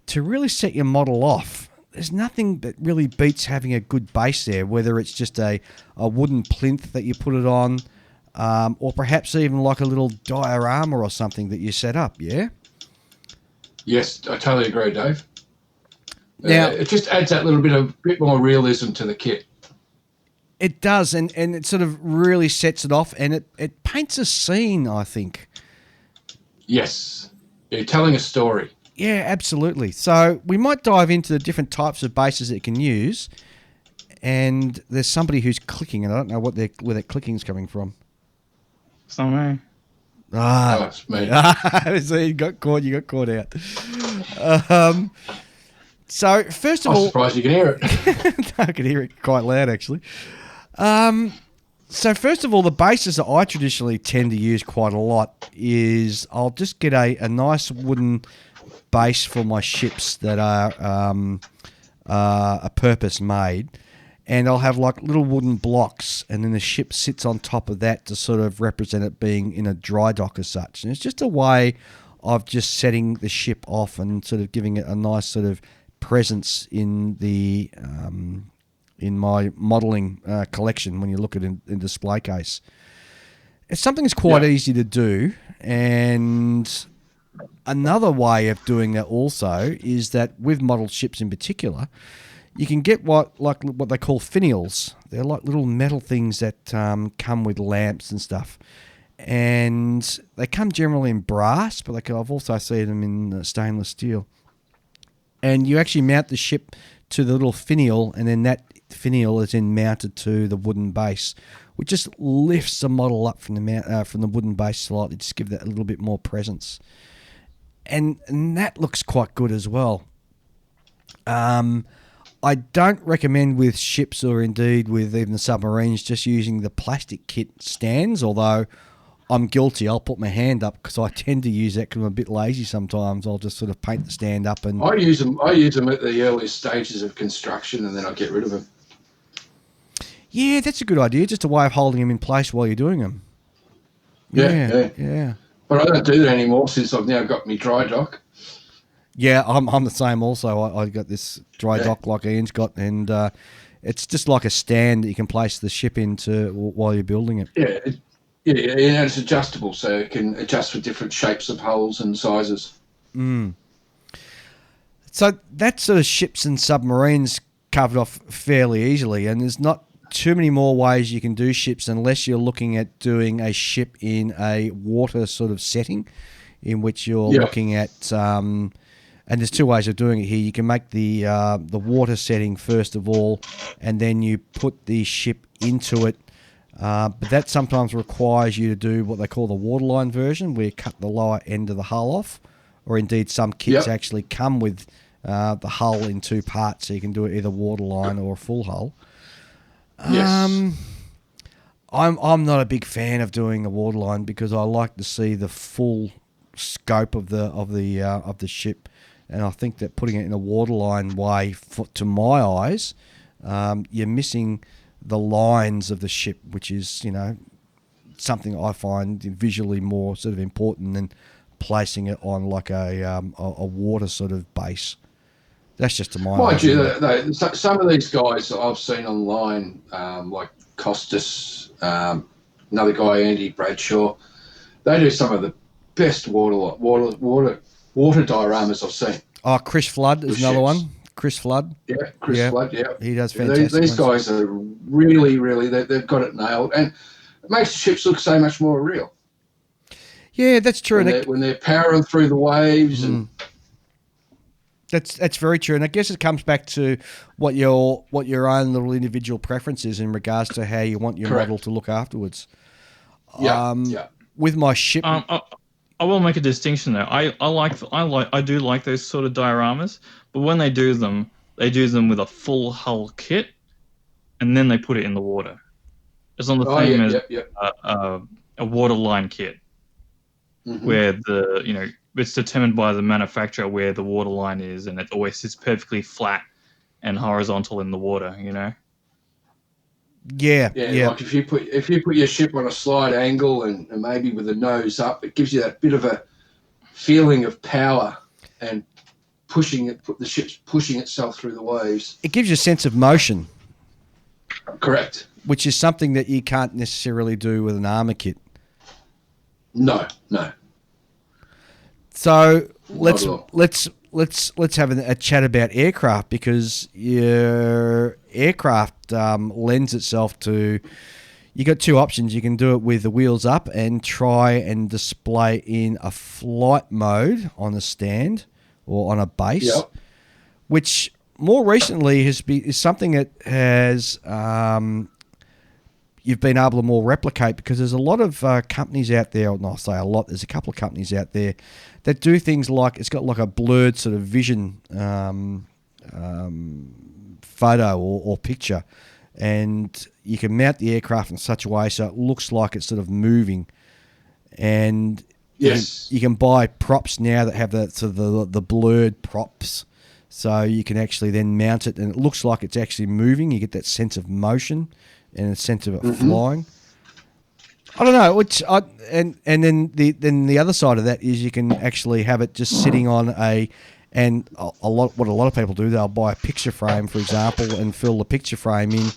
to really set your model off, there's nothing that really beats having a good base there, whether it's just a wooden plinth that you put it on, or perhaps even like a little diorama or something that you set up, yeah?
Yes, I totally agree, Dave.
Now,
it just adds that bit more realism to the kit.
It does, and it sort of really sets it off, and it paints a scene, I think.
Yes, you're telling a story.
Yeah, absolutely. So we might dive into the different types of bases that it can use, and there's somebody who's clicking, and I don't know where that clicking's coming from.
It's not me.
It's me.
So you got caught out. So first of all,
I'm surprised you can hear it.
I can hear it quite loud, actually. So first of all, the bases that I traditionally tend to use quite a lot is I'll just get a nice wooden base for my ships that are a purpose made, and I'll have like little wooden blocks, and then the ship sits on top of that to sort of represent it being in a dry dock as such. And it's just a way of just setting the ship off and sort of giving it a nice sort of presence in the in my modelling collection when you look at it in display case. It's something that's quite easy to do, and another way of doing that also is that with modelled ships in particular, you can get what they call finials. They're like little metal things that come with lamps and stuff, and they come generally in brass, but I've also seen them in stainless steel. And you actually mount the ship to the little finial, and then that finial is then mounted to the wooden base, which just lifts the model up from the wooden base slightly, just give that a little bit more presence. And that looks quite good as well. I don't recommend with ships or indeed with even the submarines just using the plastic kit stands, although I'm guilty. I'll put my hand up because I tend to use that because I'm a bit lazy sometimes. I'll just sort of paint the stand up. And
I use them at the earliest stages of construction, and then I get rid of them.
Yeah, that's a good idea. Just a way of holding them in place while you're doing them. Yeah.
But I don't do that anymore since I've now got my dry dock.
Yeah, I'm the same also. I got this dry dock like Ian's got, and it's just like a stand that you can place the ship into while you're building it.
Yeah, and it's adjustable, so it can adjust for different shapes of hulls and sizes.
So that sort of ships and submarines covered off fairly easily, and there's not too many more ways you can do ships unless you're looking at doing a ship in a water sort of setting, in which you're looking at. And there's two ways of doing it here. You can make the water setting first of all, and then you put the ship into it. But that sometimes requires you to do what they call the waterline version, where you cut the lower end of the hull off, or indeed some kits actually come with the hull in two parts, so you can do it either waterline or a full hull. I'm not a big fan of doing a waterline because I like to see the full scope of the ship, and I think that putting it in a waterline way, to my eyes, you're missing the lines of the ship, which is, something I find visually more sort of important than placing it on like a water sort of base. That's just to my
mind you, some of these guys that I've seen online, like Costas, another guy, Andy Bradshaw. They do some of the best water dioramas I've seen.
Oh, Chris Flood is another one. Chris Flood.
Yeah, Chris Flood, yeah.
He does fantastic
These guys are really, really, they've got it nailed. And it makes the ships look so much more real.
Yeah, that's true.
When they're powering through the waves. And
That's very true. And I guess it comes back to what your own little individual preference is in regards to how you want your model to look afterwards.
Yeah.
With my ship...
I will make a distinction there. I do like those sort of dioramas, but when they do them with a full hull kit, and then they put it in the water. It's on the same as a waterline kit, where it's determined by the manufacturer where the waterline is, and it always sits perfectly flat and horizontal in the water.
Yeah.
Like if you put your ship on a slight angle and maybe with the nose up, it gives you that bit of a feeling of power and the ship's pushing itself through the waves.
It gives you a sense of motion.
Correct.
Which is something that you can't necessarily do with an armor kit.
No.
So let's have a chat about aircraft, because your aircraft lends itself to... You got two options. You can do it with the wheels up and try and display in a flight mode on a stand or on a base, which more recently is something that has you've been able to more replicate, because there's a lot of companies out there, or not say a lot, there's a couple of companies out there that do things like, it's got like a blurred sort of vision photo or picture, and you can mount the aircraft in such a way so it looks like it's sort of moving. And you can buy props now that have the blurred props, so you can actually then mount it and it looks like it's actually moving. You get that sense of motion and a sense of it flying. I don't know. And then the other side of that is you can actually have it just sitting on what a lot of people do, they'll buy a picture frame, for example, and fill the picture frame in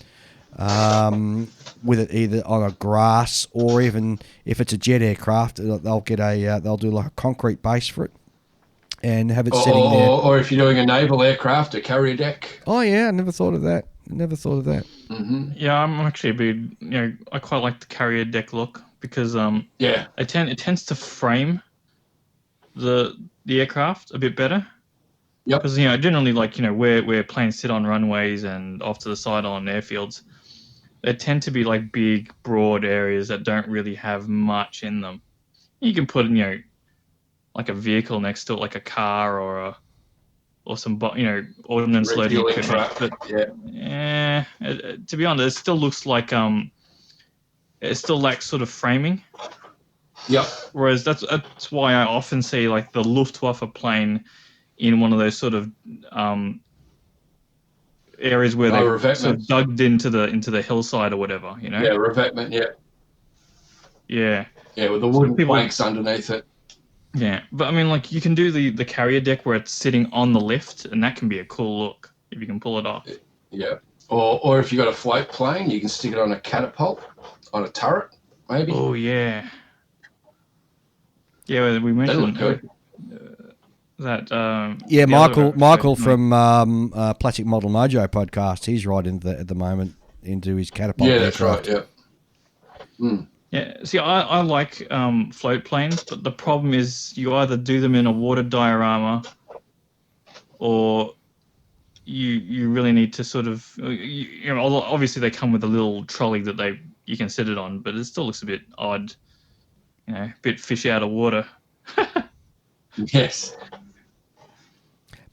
with it either on a grass, or even if it's a jet aircraft, they'll do like a concrete base for it and have it sitting there.
Or if you're doing a naval aircraft, a carrier deck.
Oh yeah, I never thought of that. Mm-hmm.
Yeah, I'm actually a bit. I quite like the carrier deck look, because it tends to frame the aircraft a bit better.
Yep.
Because I generally like where planes sit on runways and off to the side on airfields, they tend to be like big, broad areas that don't really have much in them. You can put like a vehicle next to it, like a car or some ordnance loading equipment. But to be honest, it still looks like it still lacks sort of framing.
Yep.
Whereas that's why I often see like the Luftwaffe plane in one of those sort of areas where they're sort of dug into the hillside or whatever,
Yeah, revetment,
Yeah,
with the wooden planks underneath it.
Yeah, but I mean, like, you can do the carrier deck where it's sitting on the lift, and that can be a cool look if you can pull it off.
Yeah, or if you got a float plane, you can stick it on a catapult, on a turret, maybe.
Oh yeah. Yeah, we mentioned
good.
Michael from Plastic Model Mojo podcast. He's right at the moment into his catapult.
Yeah, that's right. Yeah.
Yeah. See, I like float planes, but the problem is you either do them in a water diorama, or you really need to sort of obviously they come with a little trolley that you can sit it on, but it still looks a bit odd, a bit fish out of water.
Yes.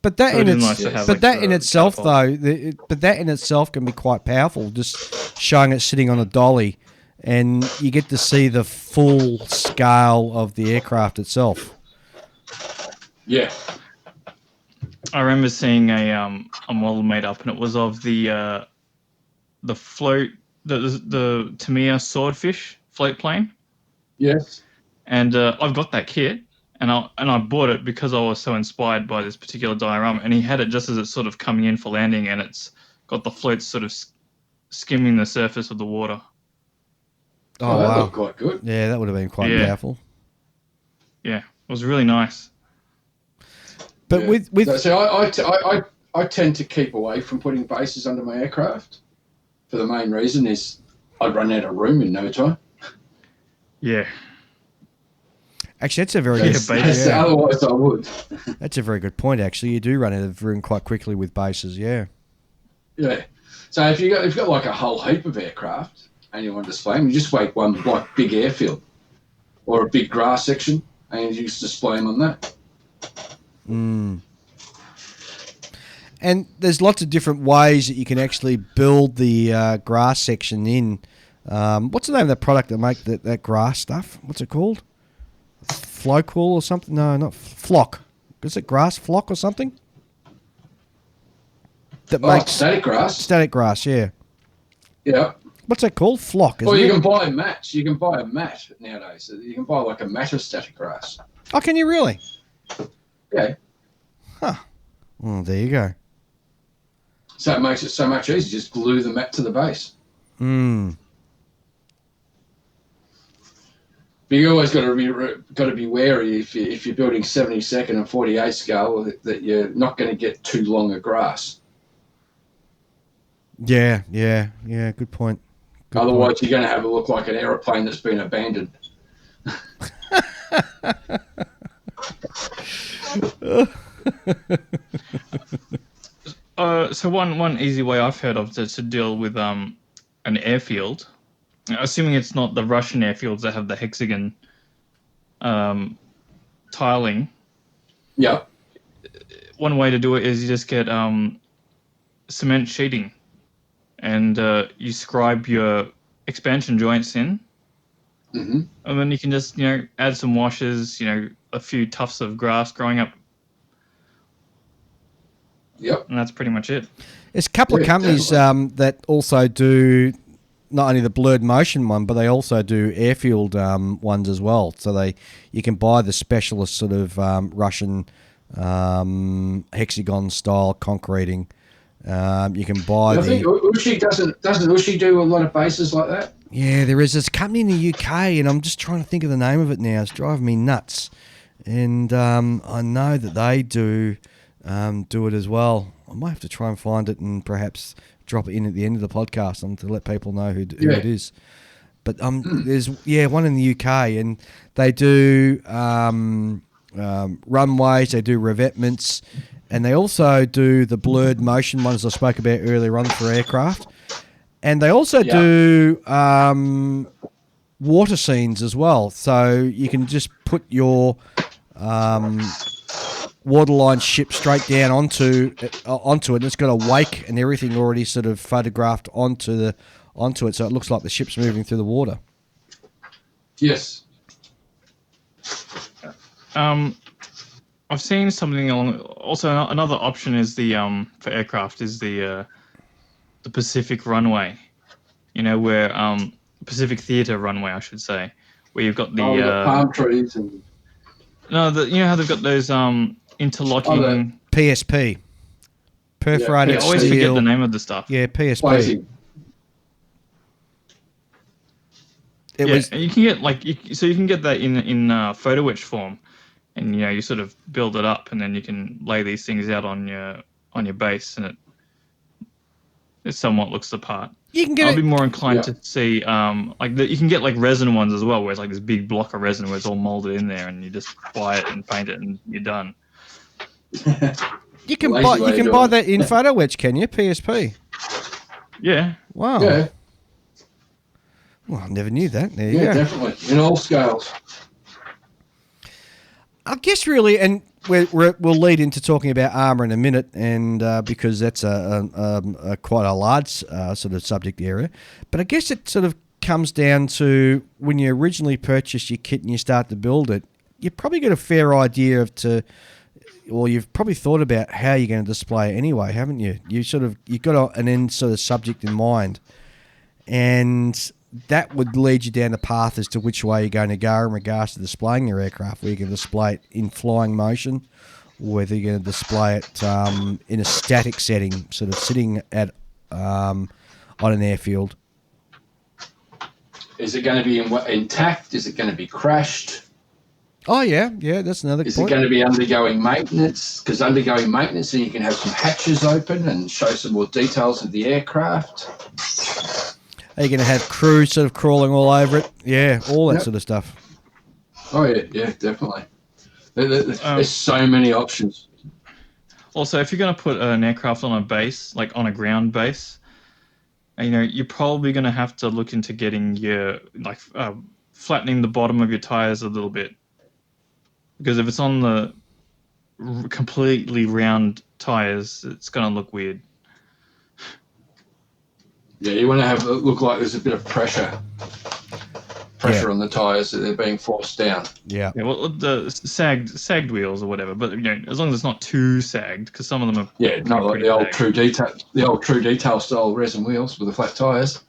But that in itself can be quite powerful. Just showing it sitting on a dolly, and you get to see the full scale of the aircraft itself.
Yeah.
I remember seeing a model made up, and it was of the float, the Tamiya Swordfish float plane.
Yes.
And I've got that kit. And I bought it because I was so inspired by this particular diorama. And he had it just as it's sort of coming in for landing, and it's got the floats sort of skimming the surface of the water.
Oh,
that
wow.
looked quite good.
Yeah, that would have been quite powerful.
Yeah, it was really nice.
But with
I tend to keep away from putting bases under my aircraft. For the main reason is I'd run out of room in no time.
Yeah.
Actually, that's a very
Otherwise, I would.
That's a very good point. Actually, you do run out of room quite quickly with bases. Yeah.
Yeah. So if you've got like a whole heap of aircraft and you want to display them, you just make one like big airfield or a big grass section and you just display them on that.
Mm. And there's lots of different ways that you can actually build the grass section in. What's the name of that product that make that grass stuff? What's it called? Flowcool or something? No, not Flock. Is it grass flock or something? That makes
static grass.
Static grass, yeah.
Yeah.
What's that called? Flock, isn't
Well, you
it?
can buy a mat. You can buy a mat nowadays. You can buy like a mat of static grass.
Oh, can you really?
Yeah.
Huh. Well, there you go.
So it makes it so much easier. Just glue the mat to the base.
Hmm.
But you always got to be wary if you're building 72nd and 48 scale that you're not going to get too long a grass.
Yeah. Good point.
Otherwise, you're going to have it look like an aeroplane that's been abandoned.
So one easy way I've heard of to deal with an airfield, assuming it's not the Russian airfields that have the hexagon tiling.
Yeah.
One way to do it is you just get cement sheeting, and you scribe your expansion joints in,
Mm-hmm.
and then you can just add some washes, a few tufts of grass growing up.
Yep.
And that's pretty much it.
There's a couple of companies that also do not only the blurred motion one, but they also do airfield ones as well. So you can buy the specialist sort of Russian hexagon style concreting. You can buy.
I think Ushi doesn't Ushi do a lot of bases like that?
Yeah, there is this company in the UK, and I'm just trying to think of the name of it now. It's driving me nuts, and I know that they do it as well. I might have to try and find it and perhaps drop it in at the end of the podcast to let people know who it is. But there's one in the UK, and they do runways, they do revetments, and they also do the blurred motion ones I spoke about earlier on for aircraft. And they also do water scenes as well. So you can just put your waterline ship straight down onto it, and it's got a wake and everything already sort of photographed onto it, so it looks like the ship's moving through the water.
Yes.
I've seen something along. Also, another option is the for aircraft is the Pacific runway. Where Pacific Theatre runway, I should say, where you've got the
palm trees and.
No, how they've got those interlocking
PSP, perforated
steel. I always forget the name of the stuff.
Yeah, PSP.
Plating.
You can get you can get that in photo etch form, and you sort of build it up, and then you can lay these things out on your base, and it somewhat looks the part.
You can get
I'll be more inclined to see you can get like resin ones as well, where it's like this big block of resin where it's all molded in there, and you just buy it and paint it, and you're done.
You can buy that in photo etch, can you? PSP.
Yeah.
Wow.
Yeah.
Well, I never knew that. There you go.
Yeah, definitely in all scales.
I guess really, and we'll lead into talking about armour in a minute, and because that's a quite a large sort of subject area. But I guess it sort of comes down to when you originally purchase your kit and you start to build it, you've probably got a fair idea you've probably thought about how you're going to display it anyway, haven't you? You've got an end sort of subject in mind, and that would lead you down the path as to which way you're going to go in regards to displaying your aircraft, whether you're going to display it in flying motion, or whether you're going to display it in a static setting, sort of sitting at on an airfield.
Is it going to be intact? Is it going to be crashed?
Oh, yeah, that's another
Is
point.
it going to be undergoing maintenance? Because undergoing maintenance, then you can have some hatches open and show some more details of the aircraft.
Are you going to have crew sort of crawling all over it? Yeah, all that sort of stuff.
Oh, yeah, definitely. There's so many options.
Also, if you're going to put an aircraft on a base, like on a ground base, you're probably going to have to look into getting flattening the bottom of your tires a little bit. Because if it's on the completely round tires, it's going to look weird.
Yeah, you want to have it look like there's a bit of pressure on the tires, that they're being forced down.
Yeah.
Well, the sagged wheels or whatever, but as long as it's not too sagged, because some of them are
not like the old True Detail style resin wheels with the flat tires.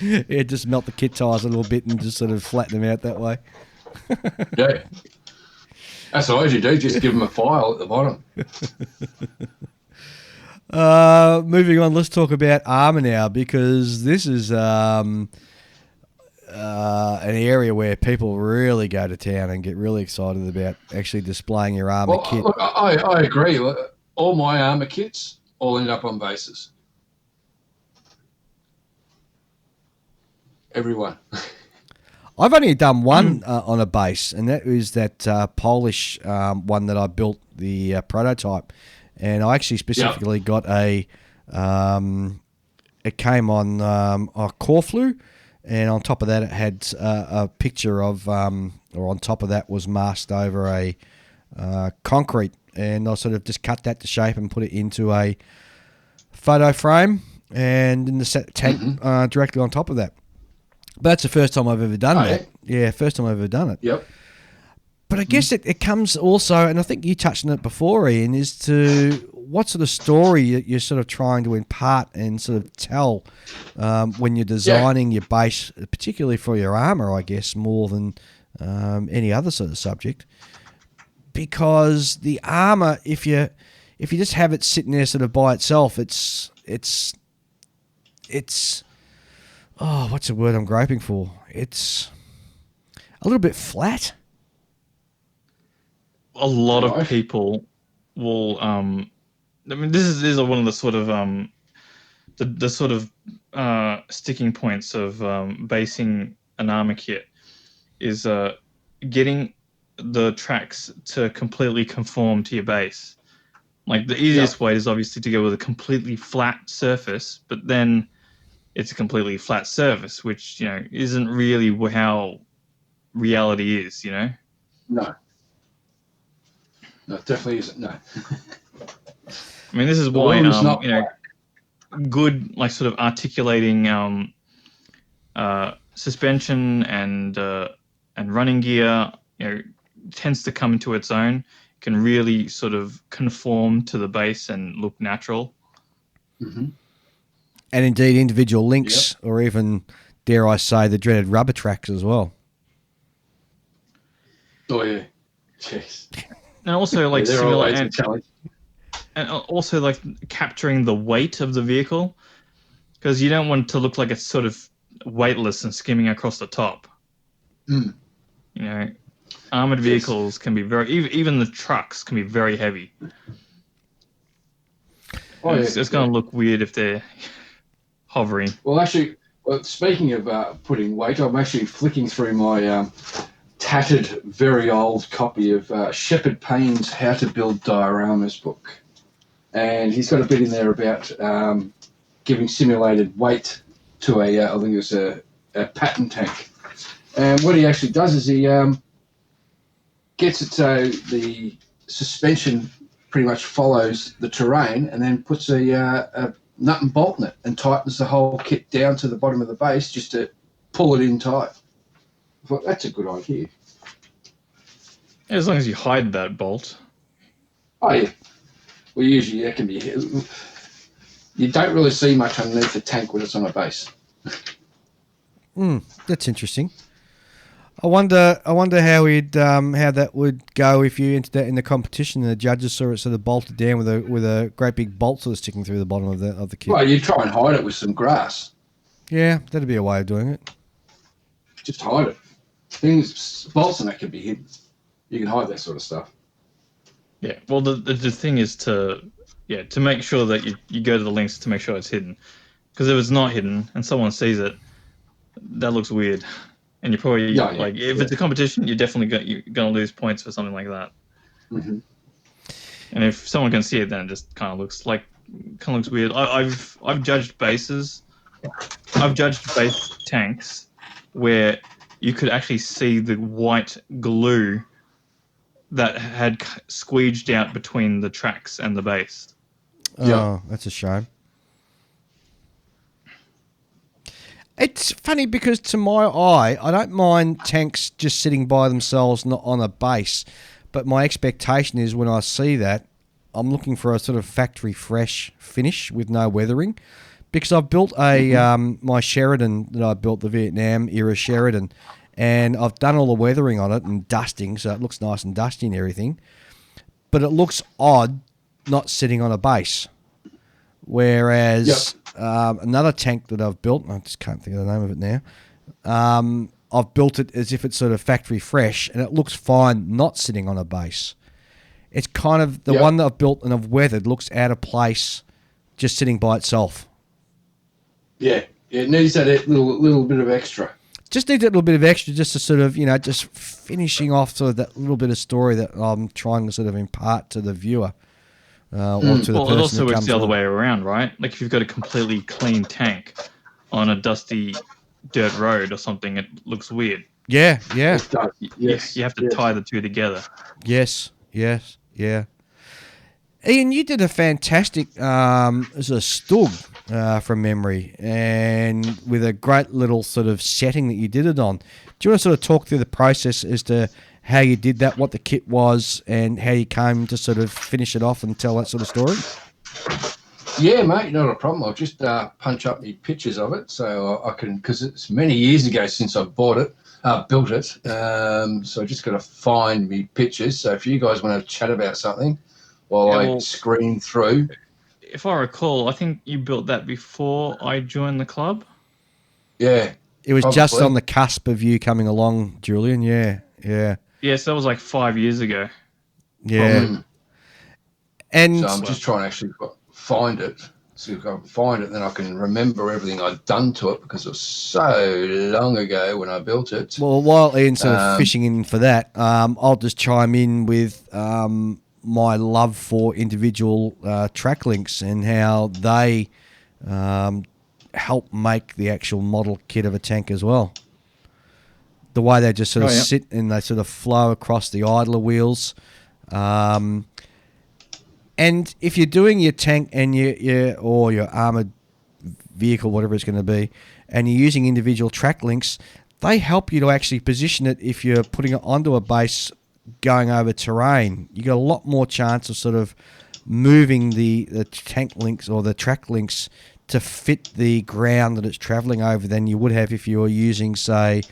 Yeah, just melt the kit tires a little bit and just sort of flatten them out that way.
Yeah, that's all you do. Just give them a file at the bottom.
Moving on, let's talk about armour now, because this is an area where people really go to town and get really excited about actually displaying your armour kit.
Look, I agree. All my armour kits all end up on bases. Everyone.
I've only done one on a base, and that was that Polish one that I built, the prototype. And I actually specifically got it came on a Corflue, and on top of that it had a picture of, or on top of that was masked over a concrete, and I sort of just cut that to shape and put it into a photo frame and in the tank directly on top of that. But that's the first time I've ever done that. Yeah, first time I've ever done it.
Yep.
But I guess it comes also, and I think you touched on it before, Ian, is to what sort of story you're sort of trying to impart and sort of tell when you're designing your base, particularly for your armour, I guess, more than any other sort of subject. Because the armour, if you just have it sitting there sort of by itself, it's what's the word I'm groping for? It's a little bit flat.
A lot of people will. This is one of the sort of the sort of sticking points of basing an armor kit is getting the tracks to completely conform to your base. Like the easiest way is obviously to go with a completely flat surface, but then it's a completely flat surface, which isn't really how reality is.
No. No, it definitely isn't. No.
I mean, this is why good, like, sort of articulating suspension and running gear, tends to come into its own. Can really sort of conform to the base and look natural.
Mm-hmm.
And indeed, individual links, or even, dare I say, the dreaded rubber tracks as well.
Oh yeah, jeez.
And also, like, similar,
and
also like capturing the weight of the vehicle, because you don't want it to look like it's sort of weightless and skimming across the top. Armored vehicles can be even the trucks can be very heavy. It's going to look weird if they're hovering.
Well, actually, speaking of putting weight, I'm actually flicking through my tattered, very old copy of Shepard Payne's How to Build Dioramas book. And he's got a bit in there about giving simulated weight to I think it was a Patton tank. And what he actually does is he gets it so the suspension pretty much follows the terrain, and then puts a nut and bolt in it and tightens the whole kit down to the bottom of the base just to pull it in tight. I thought, that's a good idea.
As long as you hide that bolt.
Oh, yeah. Well, usually that can be... You don't really see much underneath the tank when it's on a base.
That's interesting. I wonder how how that would go if you entered that in the competition and the judges saw it sort of bolted down with a great big bolt sort of sticking through the bottom of the kit.
Well, you try and hide it with some grass.
Yeah, that'd be a way of doing it.
Just hide it. Things, bolts and that can be hidden. You can hide that sort of stuff.
Yeah. Well, the thing is to make sure that you go to the links to make sure it's hidden. Because if it's not hidden and someone sees it, that looks weird. And you probably if it's a competition, you're gonna lose points for something like that.
Mm-hmm.
And if someone can see it, then it just kind of looks weird. I've judged bases. I've judged base tanks where you could actually see the white glue that had squeeged out between the tracks and the base.
Oh, that's a shame. It's funny because to my eye, I don't mind tanks just sitting by themselves, not on a base. But my expectation is when I see that, I'm looking for a sort of factory fresh finish with no weathering. Because I've built my Sheridan that I built, the Vietnam era Sheridan, and I've done all the weathering on it and dusting, so it looks nice and dusty and everything. But it looks odd not sitting on a base. Whereas another tank that I've built, I just can't think of the name of it now, I've built it as if it's sort of factory fresh, and it looks fine not sitting on a base. It's kind of the one that I've built and I've weathered looks out of place just sitting by itself.
Yeah, it needs that little bit of extra.
Just needs that little bit of extra just to sort of, just finishing off sort of that little bit of story that I'm trying to sort of impart to the viewer. Or to the person
it also works the other
on.
way around, right? Like if you've got a completely clean tank on a dusty dirt road or something, it looks weird.
Yeah.
It does. Yes.
You have to tie the two together.
Yes. Ian, you did a fantastic as a stug from memory, and with a great little sort of setting that you did it on. Do you want to sort of talk through the process as to how you did that, what the kit was, and how you came to sort of finish it off and tell that sort of story?
Yeah, mate, not a problem. I'll just punch up the pictures of it so I can, because it's many years ago since I built it. So I just got to find me pictures. So if you guys want to chat about something while I screen through.
If I recall, I think you built that before I joined the club.
Yeah.
It was just on the cusp of you coming along, Julian. Yeah.
Yes, that was like 5 years ago.
Yeah. And
so I'm just trying to actually find it. So if I can find it, then I can remember everything I'd done to it because it was so long ago when I built it.
Well, while Ian's sort of fishing in for that, I'll just chime in with my love for individual track links and how they help make the actual model kit of a tank as well. The way they just sort of sit and they sort of flow across the idler wheels. And if you're doing your tank and or your armoured vehicle, whatever it's going to be, and you're using individual track links, they help you to actually position it if you're putting it onto a base going over terrain. You got a lot more chance of sort of moving the tank links or the track links to fit the ground that it's travelling over than you would have if you were using, say,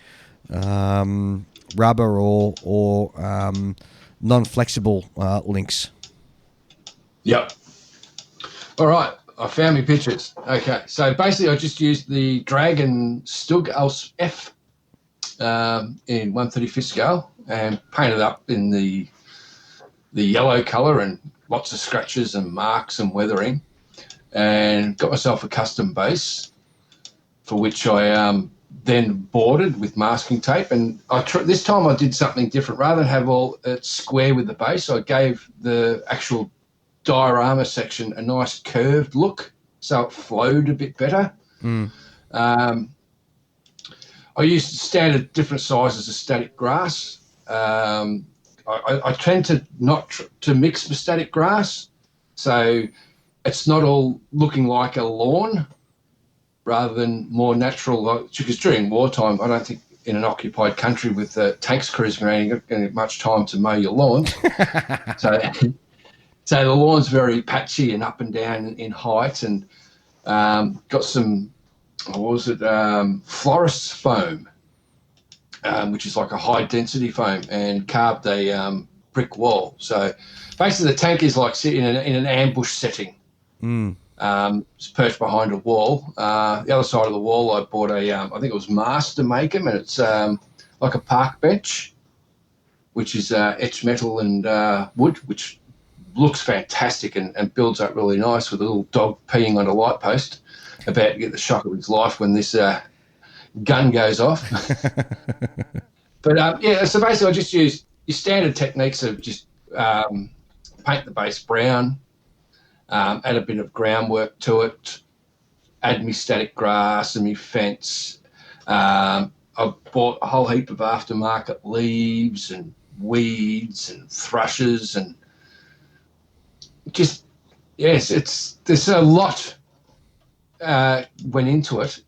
rubber or non-flexible links.
Yep. All right. I found my pictures. Okay. So basically I just used the Dragon Stug Als F in 1/35 scale and painted up in the yellow colour and lots of scratches and marks and weathering, and got myself a custom base for which I then boarded with masking tape. And this time I did something different. Rather than have all it square with the base, I gave the actual diorama section a nice curved look so it flowed a bit better. I used standard different sizes of static grass. I tend to not to mix with static grass, so it's not all looking like a lawn, rather than more natural. Because during wartime, I don't think in an occupied country with tanks cruising around, you're not going to get much time to mow your lawn. So the lawn's very patchy and up and down in height, and got some, florist foam, which is like a high density foam, and carved a brick wall. So basically the tank is like sitting in an ambush setting. It's perched behind a wall. The other side of the wall, I bought I think it was Master make them, and it's like a park bench, which is etched metal and wood, which looks fantastic and builds up really nice with a little dog peeing on a light post, about to get the shock of his life when this gun goes off. But so basically I just use your standard techniques of just paint the base brown, add a bit of groundwork to it, add me static grass and me fence. I bought a whole heap of aftermarket leaves and weeds and thrushes, and just, yes, there's a lot went into it.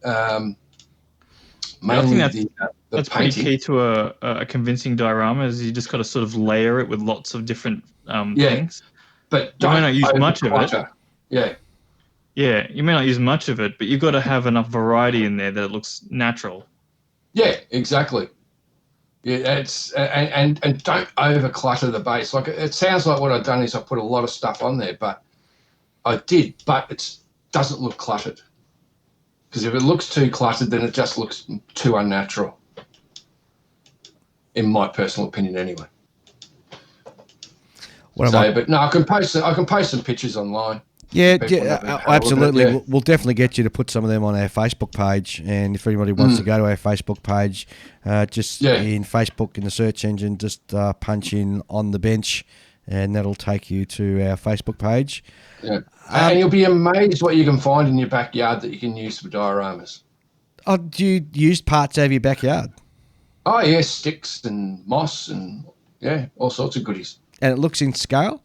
Mainly
I think that's pretty key to a convincing diorama, is you just got to sort of layer it with lots of different things.
But
you may not use much of it.
Yeah,
you may not use much of it, but you've got to have enough variety in there that it looks natural.
Yeah, exactly. Yeah, and don't over clutter the base. Like, it sounds like what I've done is I put a lot of stuff on there, but it doesn't look cluttered. Because if it looks too cluttered, then it just looks too unnatural, in my personal opinion, anyway. But no, I can post some pictures online.
Yeah, absolutely. We'll definitely get you to put some of them on our Facebook page, and if anybody wants to go to our Facebook page, in Facebook in the search engine, just punch in On the Bench, and that'll take you to our Facebook page.
Yeah. And you'll be amazed what you can find in your backyard that you can use for dioramas.
Oh, do you use parts out of your backyard?
Oh, yeah, sticks and moss and, all sorts of goodies.
And it looks in scale?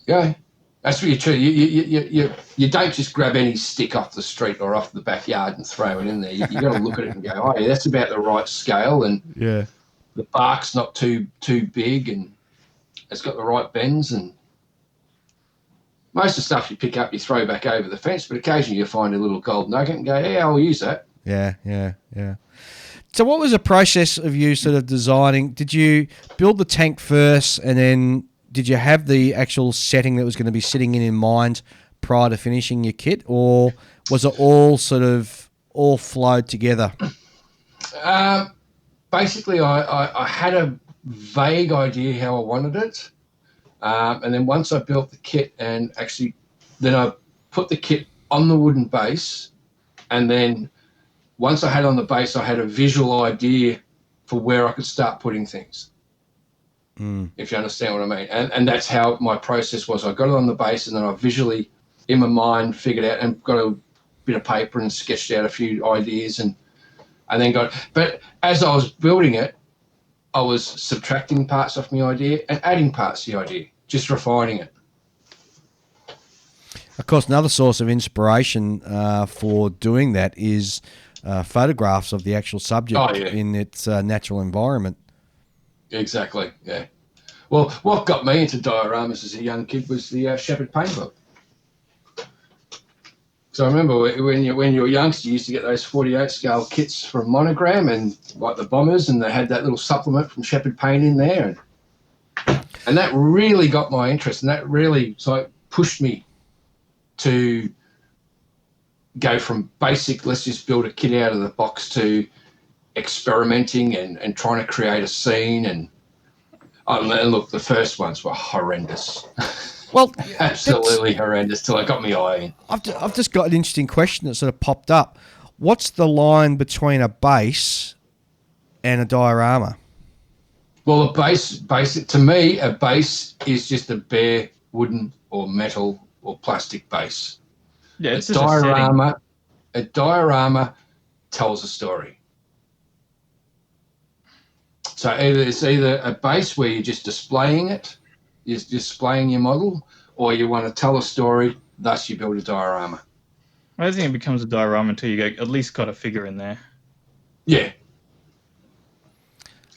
Yeah, that's really true. You don't just grab any stick off the street or off the backyard and throw it in there. You got to look at it and go, oh, yeah, that's about the right scale, and the bark's not too big, and it's got the right bends, and most of the stuff you pick up, you throw back over the fence, but occasionally you find a little gold nugget and go, yeah, I'll use that.
Yeah. So what was the process of you sort of designing? Did you build the tank first, and then did you have the actual setting that was going to be sitting in mind prior to finishing your kit, or was it all flowed together?
Basically, I had a vague idea how I wanted it. And then once I built the kit, and then I put the kit on the wooden base, and then once I had on the base, I had a visual idea for where I could start putting things, if you understand what I mean. And that's how my process was. I got it on the base, and then I visually, in my mind, figured out and got a bit of paper and sketched out a few ideas, and then but as I was building it, I was subtracting parts off my idea and adding parts to the idea, just refining it.
Of course, another source of inspiration for doing that is photographs of the actual subject in its natural environment.
Exactly, yeah. Well, what got me into dioramas as a young kid was the Shepherd paint book. So I remember when you were youngster, you used to get those 48 scale kits from Monogram, and like the bombers, and they had that little supplement from Shepherd Paint in there, and that really got my interest, and that really pushed me to go from basic, let's just build a kit out of the box, to experimenting and trying to create a scene. And look, the first ones were horrendous.
Well,
absolutely horrendous till I got my eye in.
I've just got an interesting question that sort of popped up. What's the line between a base and a diorama?
Well, to me, a base is just a bare wooden or metal or plastic base.
Yeah, it's
a diorama tells a story. So it's either a base where you're just displaying it, you're displaying your model, or you want to tell a story, thus you build a diorama.
I don't think it becomes a diorama until you at least got a figure in there.
Yeah.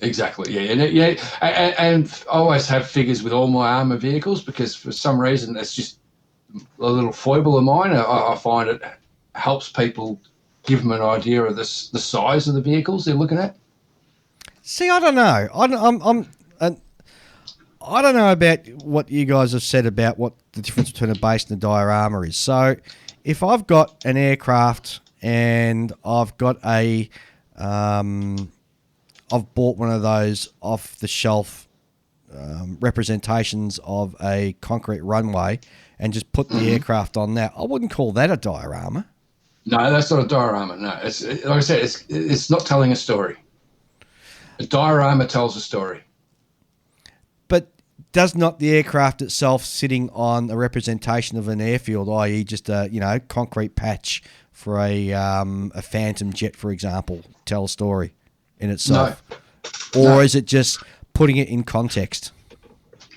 Exactly, yeah. And I always have figures with all my armour vehicles, because for some reason that's just a little foible of mine. I find it helps people give them an idea of the size of the vehicles they're looking at.
See, I don't know. I don't know about what you guys have said about what the difference between a base and a diorama is. So if I've got an aircraft and I've got I've bought one of those off-the-shelf representations of a concrete runway and just put the aircraft on that, I wouldn't call that a diorama.
No, that's not a diorama. No, it's like I said, it's not telling a story. A diorama tells a story.
But does not the aircraft itself sitting on a representation of an airfield, i.e. just a concrete patch for a Phantom jet, for example, tell a story in itself?
No.
Or is it just putting it in context?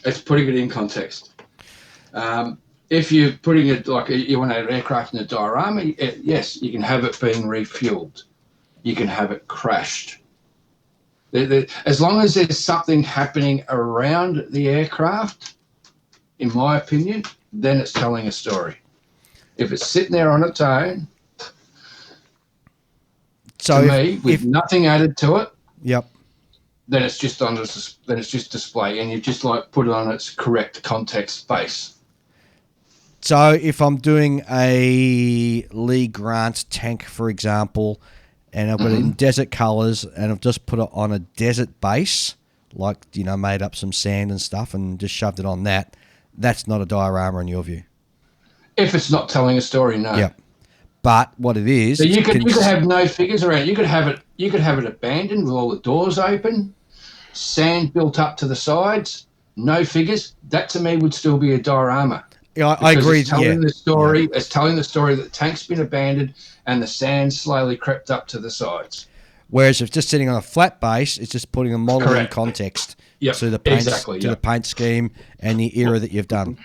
It's putting it in context. If you're putting it like you want an aircraft in a diorama, yes, you can have it being refueled. You can have it crashed. As long as there's something happening around the aircraft, in my opinion, then it's telling a story. If it's sitting there on its own,
so
to me, with nothing added to it,
yep,
then it's just display, and you just like put it on its correct context base.
So if I'm doing a Lee Grant tank, for example, and I've got it in desert colours and I've just put it on a desert base, like, made up some sand and stuff and just shoved it on that, that's not a diorama in your view?
If it's not telling a story, no.
Yep. But what it is...
So you could have no figures around. You could have it abandoned with all the doors open, sand built up to the sides, no figures. That to me would still be a diorama.
Yeah, I agree.
It's telling the story. Yeah. It's telling the story that the tank's been abandoned and the sand slowly crept up to the sides.
Whereas if it's just sitting on a flat base, it's just putting a model in context to the paint, the paint scheme and the era that you've done.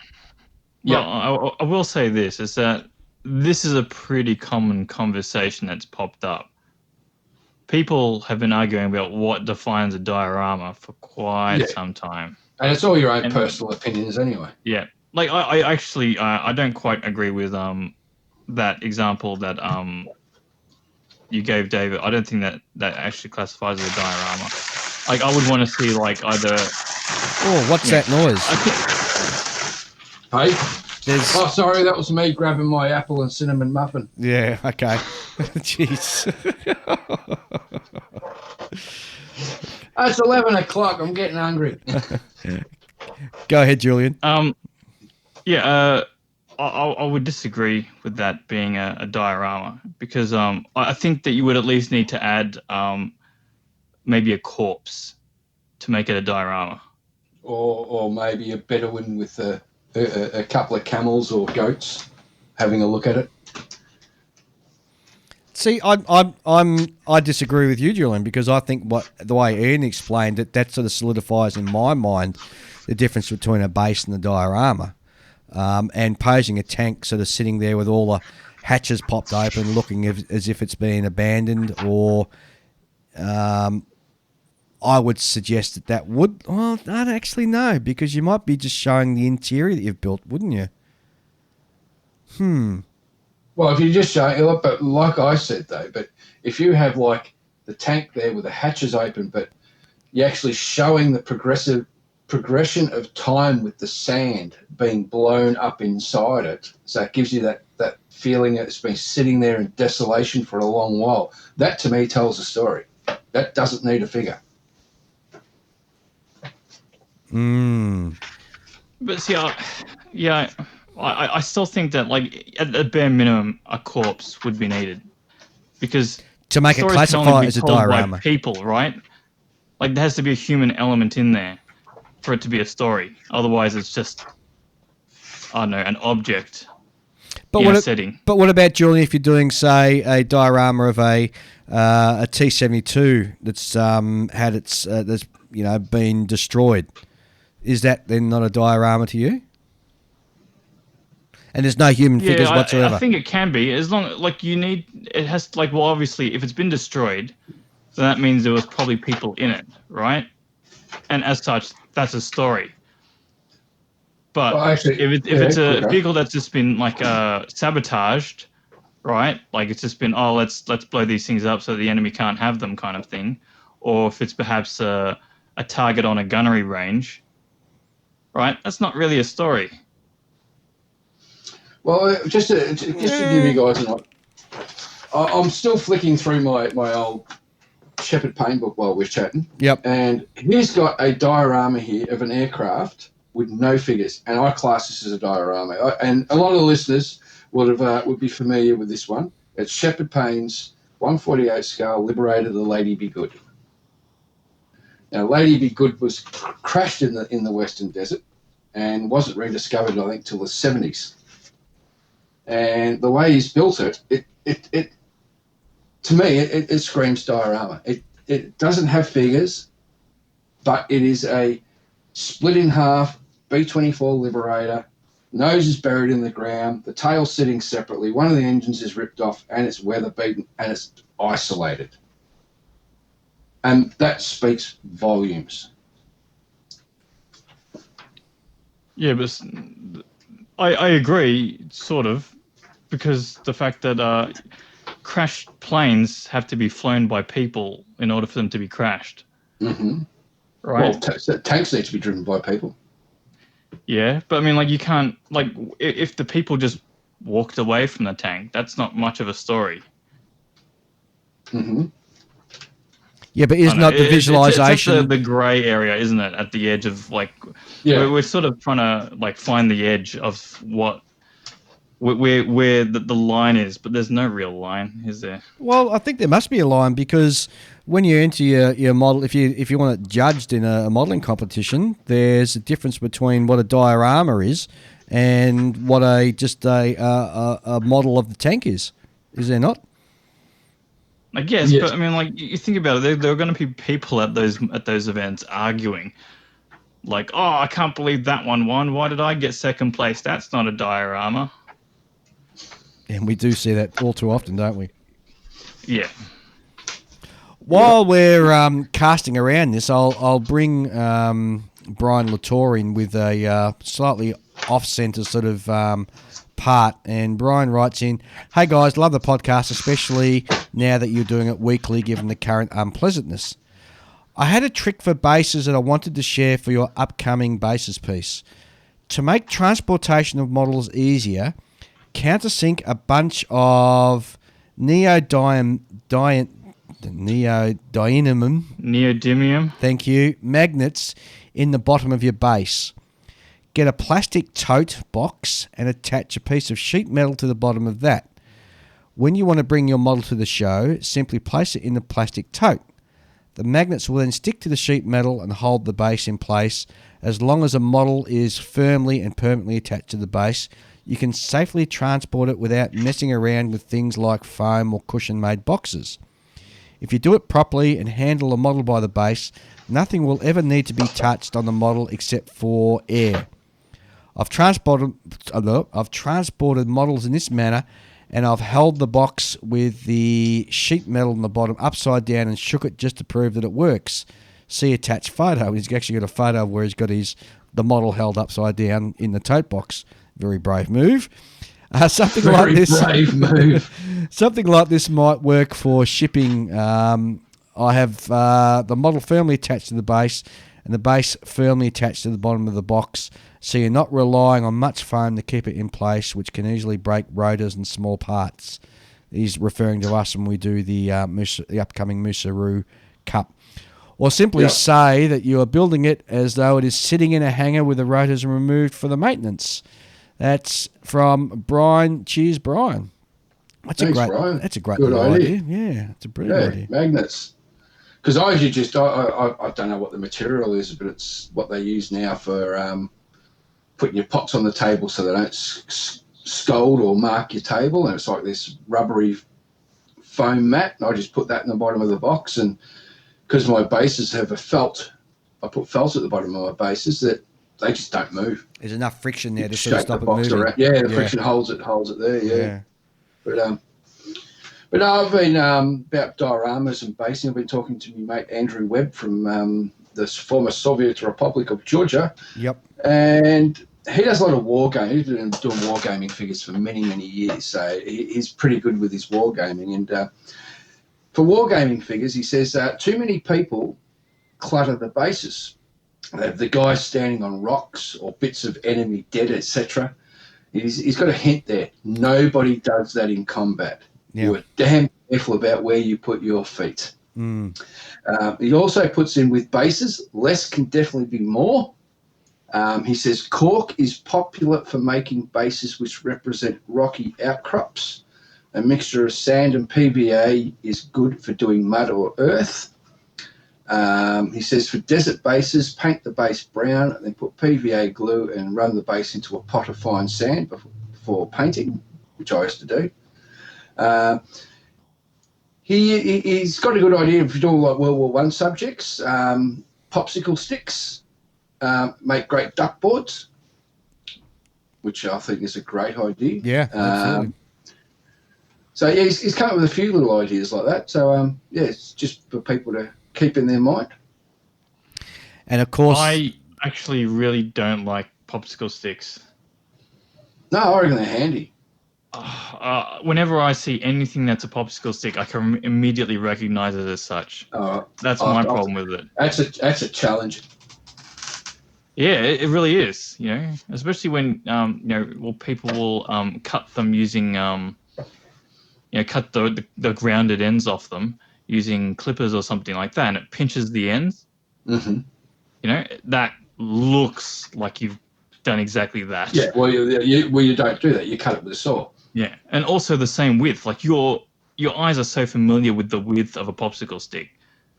Yeah, I will say this, is that this is a pretty common conversation that's popped up. People have been arguing about what defines a diorama for quite some time.
And it's all your own personal opinions anyway.
Yeah. Like, I actually, I don't quite agree with that example that you gave, David. I don't think that actually classifies as a diorama. Like, I would want to see, like, either...
Oh, what's that noise?
Hey? Oh, sorry, that was me grabbing my apple and cinnamon muffin.
Yeah, okay. Jeez.
It's 11 o'clock. I'm getting hungry.
Go ahead, Julian.
I would disagree with that being a diorama because I think that you would at least need to add maybe a corpse to make it a diorama.
Or maybe a Bedouin with a couple of camels or goats having a look at it.
See, I disagree with you, Julian, because I think the way Ian explained it, that sort of solidifies in my mind the difference between a base and a diorama. And posing a tank sort of sitting there with all the hatches popped open, looking as if it's been abandoned, or I would suggest that would... Well, I don't actually know, because you might be just showing the interior that you've built, wouldn't you?
Well, if you're just showing it, but like I said, though, but if you have, like, the tank there with the hatches open, but you're actually showing the progression of time with the sand being blown up inside it, so it gives you that feeling that it's been sitting there in desolation for a long while. That, to me, tells a story. That doesn't need a figure.
But see, I still think that, like, at the bare minimum, a corpse would be needed, because
to make it classify as a diorama,
people, right? Like, there has to be a human element in there for it to be a story. Otherwise, it's just, I don't know, an object in a setting. But
what about, Julian, if you're doing, say, a diorama of a T-72 that's had its that's been destroyed? Is that then not a diorama to you? And there's no human figures whatsoever.
I think it can be, as long like it has, like, well, obviously, if it's been destroyed, then that means there was probably people in it, right? And as such, that's a story. But if it's a vehicle that's just been, like, sabotaged, right? Like, it's just been, let's blow these things up so the enemy can't have them, kind of thing. Or if it's perhaps a target on a gunnery range, right? That's not really a story.
Well, just to give you guys I'm still flicking through my old Shepherd Payne book while we're chatting.
Yep.
And he's got a diorama here of an aircraft with no figures, and I class this as a diorama. And a lot of the listeners would be familiar with this one. It's Shepherd Payne's 1/48 scale Liberator, the Lady Be Good. Now, Lady Be Good was crashed in the Western Desert and wasn't rediscovered, I think, till the 70s. And the way he's built it to me, it screams diorama. It doesn't have figures, but it is a split in half B-24 Liberator. Nose is buried in the ground. The tail's sitting separately. One of the engines is ripped off, and it's weather beaten, and it's isolated. And that speaks volumes.
Yeah, but I agree, sort of, because the fact that crashed planes have to be flown by people in order for them to be crashed.
Mm-hmm.
Right?
Well, tanks need to be driven by people.
Yeah, but I mean, like, you can't, like, if the people just walked away from the tank, that's not much of a story.
Mm-hmm.
Yeah, but is not the visualization...
It's the grey area, isn't it? At the edge of, like... Yeah. We're sort of trying to, like, find the edge of where the line is, but there's no real line, is there?
Well, I think there must be a line, because when you enter your model, if you want it judged in a modelling competition, there's a difference between what a diorama is and what a model of the tank is. Is there not?
I guess, yes. But I mean, like, you think about it, there are going to be people at those events arguing, like, oh, I can't believe that one won. Why did I get second place? That's not a diorama.
And we do see that all too often, don't we?
Yeah.
While we're casting around this, I'll bring Brian Latour in with a slightly off-centre sort of part. And Brian writes in, "Hey guys, love the podcast, especially now that you're doing it weekly given the current unpleasantness. I had a trick for bases that I wanted to share for your upcoming bases piece. To make transportation of models easier, countersink a bunch of
neodymium.
Thank you. Magnets in the bottom of your base. Get a plastic tote box and attach a piece of sheet metal to the bottom of that. When you want to bring your model to the show, simply place it in the plastic tote. The magnets will then stick to the sheet metal and hold the base in place. As long as a model is firmly and permanently attached to the base, you can safely transport it without messing around with things like foam or cushion-made boxes. If you do it properly and handle the model by the base, nothing will ever need to be touched on the model except for air. I've transported models in this manner, and I've held the box with the sheet metal on the bottom upside down and shook it just to prove that it works. See attached photo. He's actually got a photo where he's got the model held upside down in the tote box. Very brave move. Something like this might work for shipping. I have the model firmly attached to the base and the base firmly attached to the bottom of the box, so you're not relying on much foam to keep it in place, which can easily break rotors and small parts. He's referring to us when we do the upcoming Musaru Cup. Or simply say that you are building it as though it is sitting in a hangar with the rotors removed for the maintenance. That's from Brian. Cheers, Brian. Thanks, Brian. That's a great idea. Yeah, it's a brilliant idea.
Magnets. Because I usually I don't know what the material is, but it's what they use now for putting your pots on the table so they don't scold or mark your table. And it's like this rubbery foam mat. And I just put that in the bottom of the box. And because my bases have a felt, I put felt at the bottom of my bases that they just don't move.
There's enough friction there to sort of stop it moving.
Around. Yeah, the friction holds it there. Yeah. But I've been about dioramas and basing. I've been talking to my mate Andrew Webb from the former Soviet Republic of Georgia.
Yep.
And he does a lot of wargaming. He's been doing wargaming figures for many, many years. So he's pretty good with his wargaming. And for wargaming figures, he says too many people clutter the bases. The guy standing on rocks or bits of enemy dead, etc. He's got a hint there. Nobody does that in combat.
Yeah.
You are damn careful about where you put your feet. He also puts in with bases, less can definitely be more. He says cork is popular for making bases which represent rocky outcrops. A mixture of sand and PVA is good for doing mud or earth. He says for desert bases, paint the base brown and then put PVA glue and run the base into a pot of fine sand before painting, which I used to do. He's got a good idea if you're doing like World War I subjects. Popsicle sticks make great duck boards, which I think is a great idea.
Yeah, absolutely.
So yeah, he's come up with a few little ideas like that. So yeah, it's just for people to keep in their mind.
And of course,
I actually really don't like popsicle sticks.
No, I reckon they're handy.
Whenever I see anything that's a popsicle stick, I can immediately recognize it as such. That's my problem with it.
That's a challenge.
Yeah, it really is. You know, especially when people will cut them using cut the grounded ends off them using clippers or something like that, and it pinches the ends.
Mm-hmm.
You know, that looks like you've done exactly that.
Yeah, well, you don't do that. You cut it with a saw.
Yeah, and also the same width. Like your eyes are so familiar with the width of a popsicle stick.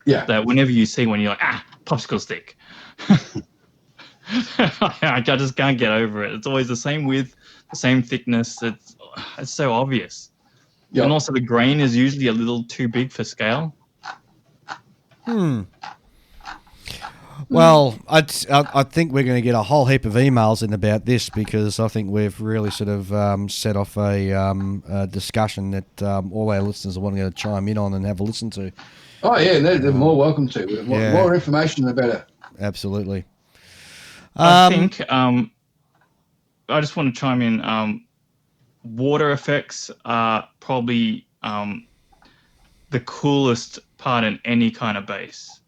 Yeah.
That whenever you see one, you're like, popsicle stick. I just can't get over it. It's always the same width, the same thickness. It's so obvious. Yep. And also the grain is usually a little too big for scale.
Well, I think we're going to get a whole heap of emails in about this because I think we've really sort of set off a discussion that all our listeners are wanting to chime in on and have a listen to.
Oh, yeah, they're more welcome to. More information, the better.
Absolutely.
I think I just want to chime in. Water effects are probably the coolest part in any kind of base.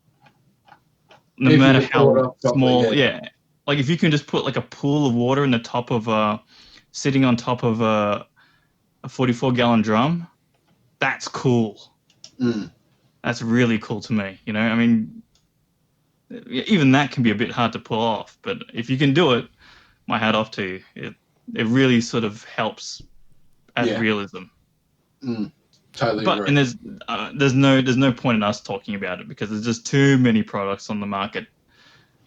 No matter how small, yeah. Like if you can just put like a pool of water in the top of sitting on top of a 44-gallon drum, that's cool. That's really cool to me. You know, I mean, even that can be a bit hard to pull off, but if you can do it, my hat off to you. It really sort of helps add realism.
Totally agree.
And there's no point in us talking about it because there's just too many products on the market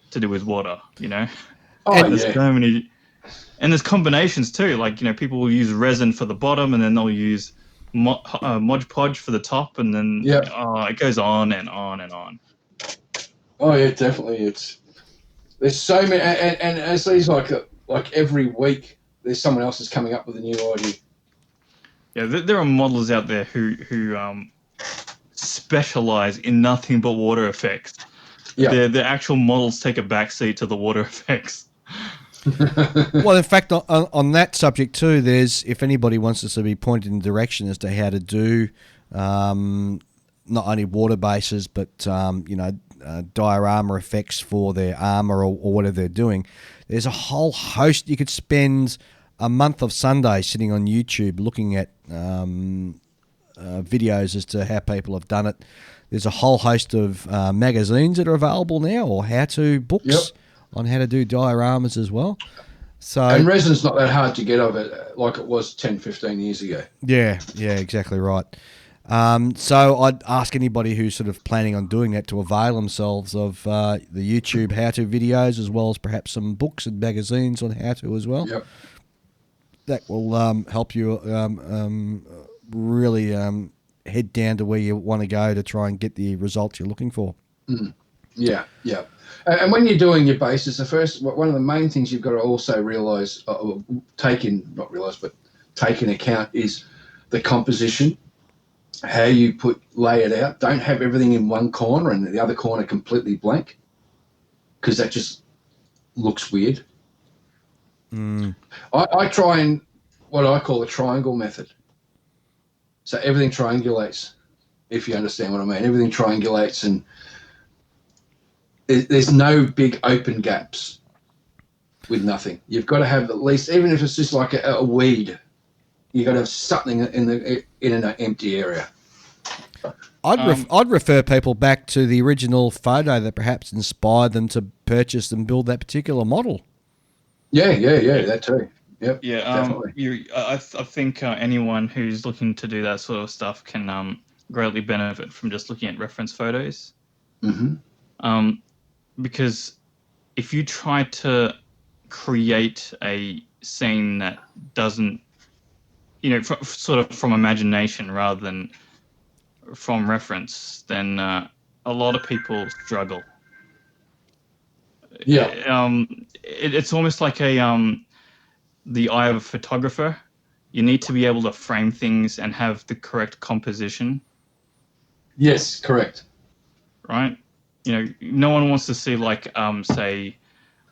to do with water, you know. There's so many, and there's combinations too. Like people will use resin for the bottom, and then they'll use Mod Podge for the top, and then it goes on and on and on.
Oh yeah, definitely. There's so many, and as these like every week, there's someone else that's coming up with a new idea.
Yeah, there are models out there who specialize in nothing but water effects. Yeah, the actual models take a backseat to the water effects.
Well, in fact, on that subject too, if anybody wants us to be pointed in direction as to how to do not only water bases but diorama effects for their armor or whatever they're doing, there's a whole host. You could spend a month of Sundays sitting on YouTube looking at videos as to how people have done it. There's a whole host of magazines that are available now, or how-to books on how to do dioramas as well. And
resin's not that hard to get of it like it was 10, 15 years ago.
Yeah, exactly right. So I'd ask anybody who's sort of planning on doing that to avail themselves of the YouTube how-to videos, as well as perhaps some books and magazines on how-to as well.
Yep.
That will help you really head down to where you want to go to try and get the results you're looking for.
Yeah. And when you're doing your bases, one of the main things you've got to also realise, take into account is the composition, how you lay it out. Don't have everything in one corner and the other corner completely blank, because that just looks weird. I try and what I call a triangle method. So everything triangulates, if you understand what I mean. Everything triangulates, and there's no big open gaps with nothing. You've got to have at least, even if it's just like a weed, you've got to have something in an empty area.
I'd refer people back to the original photo that perhaps inspired them to purchase and build that particular model.
Yeah, that too. Yep,
yeah.
Definitely.
I think anyone who's looking to do that sort of stuff can greatly benefit from just looking at reference photos.
Mm-hmm.
Because if you try to create a scene that doesn't, sort of from imagination rather than from reference, then a lot of people struggle.
Yeah.
It's almost like the eye of a photographer. You need to be able to frame things and have the correct composition.
Yes, correct.
Right? No one wants to see say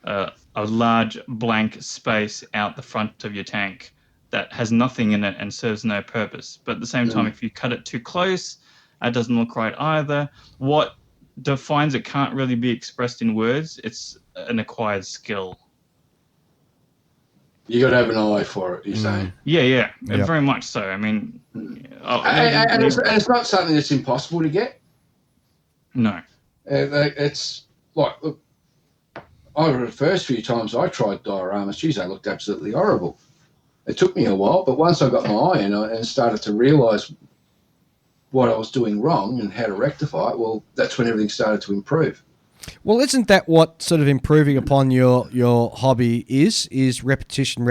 a large blank space out the front of your tank that has nothing in it and serves no purpose. But at the same time, if you cut it too close, it doesn't look right either. What defines it can't really be expressed in words. It's an acquired skill.
You got to have an eye for it, you're saying?
Yeah. Very much so. I mean,
and it's not something that's impossible to get.
No.
It's like, look, the first few times I tried dioramas, geez, they looked absolutely horrible. It took me a while, but once I got my eye in and started to realise what I was doing wrong and how to rectify it, well, that's when everything started to improve.
Well, isn't that what sort of improving upon your hobby is repetition,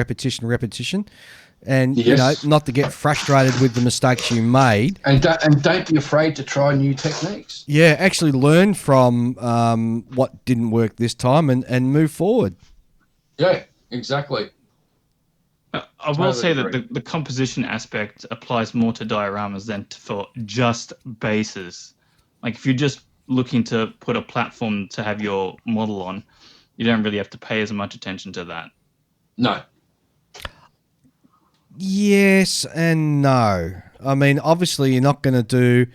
and
yes.
Not to get frustrated with the mistakes you made,
and don't be afraid to try new techniques.
Yeah, actually learn from what didn't work this time and move forward.
Yeah, exactly.
I will say that the composition aspect applies more to dioramas than for just bases. Like if you're just looking to put a platform to have your model on, you don't really have to pay as much attention to that.
No.
Yes and no. I mean, obviously you're not going to do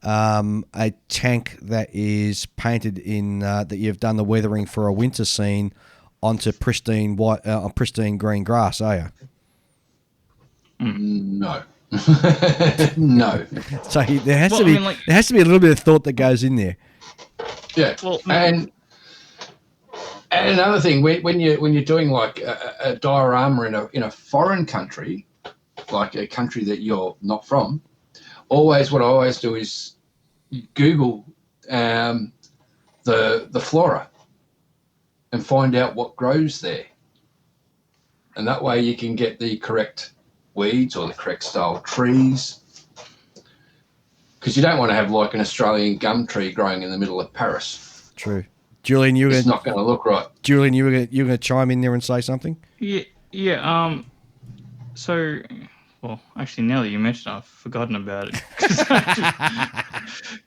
a tank that is painted in that you've done the weathering for a winter scene onto pristine white, pristine green grass, are you?
No. No.
So there has to be a little bit of thought that goes in there.
Yeah. Well, and another thing, when you're doing like a diorama in a foreign country, like a country that you're not from, what I always do is Google the flora and find out what grows there, and that way you can get the correct weeds or the correct style trees, because you don't want to have like an Australian gum tree growing in the middle of Paris.
True. Julian,
it's not going to look right.
Julian, you were going to chime in there and say something?
Yeah. So, well, actually, now that you mentioned it, I've forgotten about it.